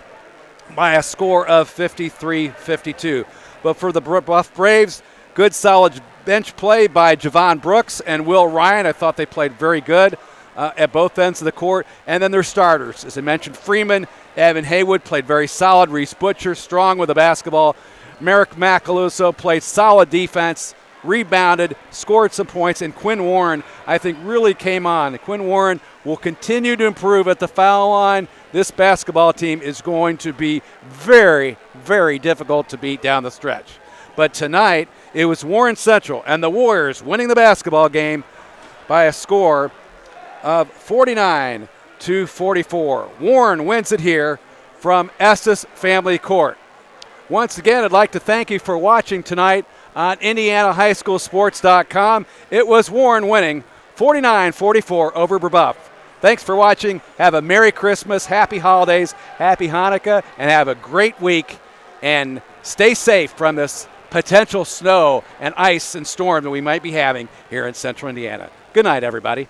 by a score of 53-52. But for the Brebeuf Braves, good solid bench play by Javon Brooks and Will Ryan. I thought they played very good at both ends of the court. And then their starters, as I mentioned, Freeman, Evan Haywood played very solid. Reese Butcher strong with the basketball. Merrick Macaluso played solid defense, rebounded, scored some points, and Quinn Warren, I think, really came on. Quinn Warren will continue to improve at the foul line. This basketball team is going to be very, very difficult to beat down the stretch. But tonight, it was Warren Central and the Warriors winning the basketball game by a score of 49-44. Warren wins it here from Estes Family Court. Once again, I'd like to thank you for watching tonight on IndianaHighSchoolSports.com. It was Warren winning 49-44 over Brebeuf. Thanks for watching. Have a Merry Christmas, Happy Holidays, Happy Hanukkah, and have a great week. And stay safe from this potential snow and ice and storm that we might be having here in central Indiana. Good night, everybody.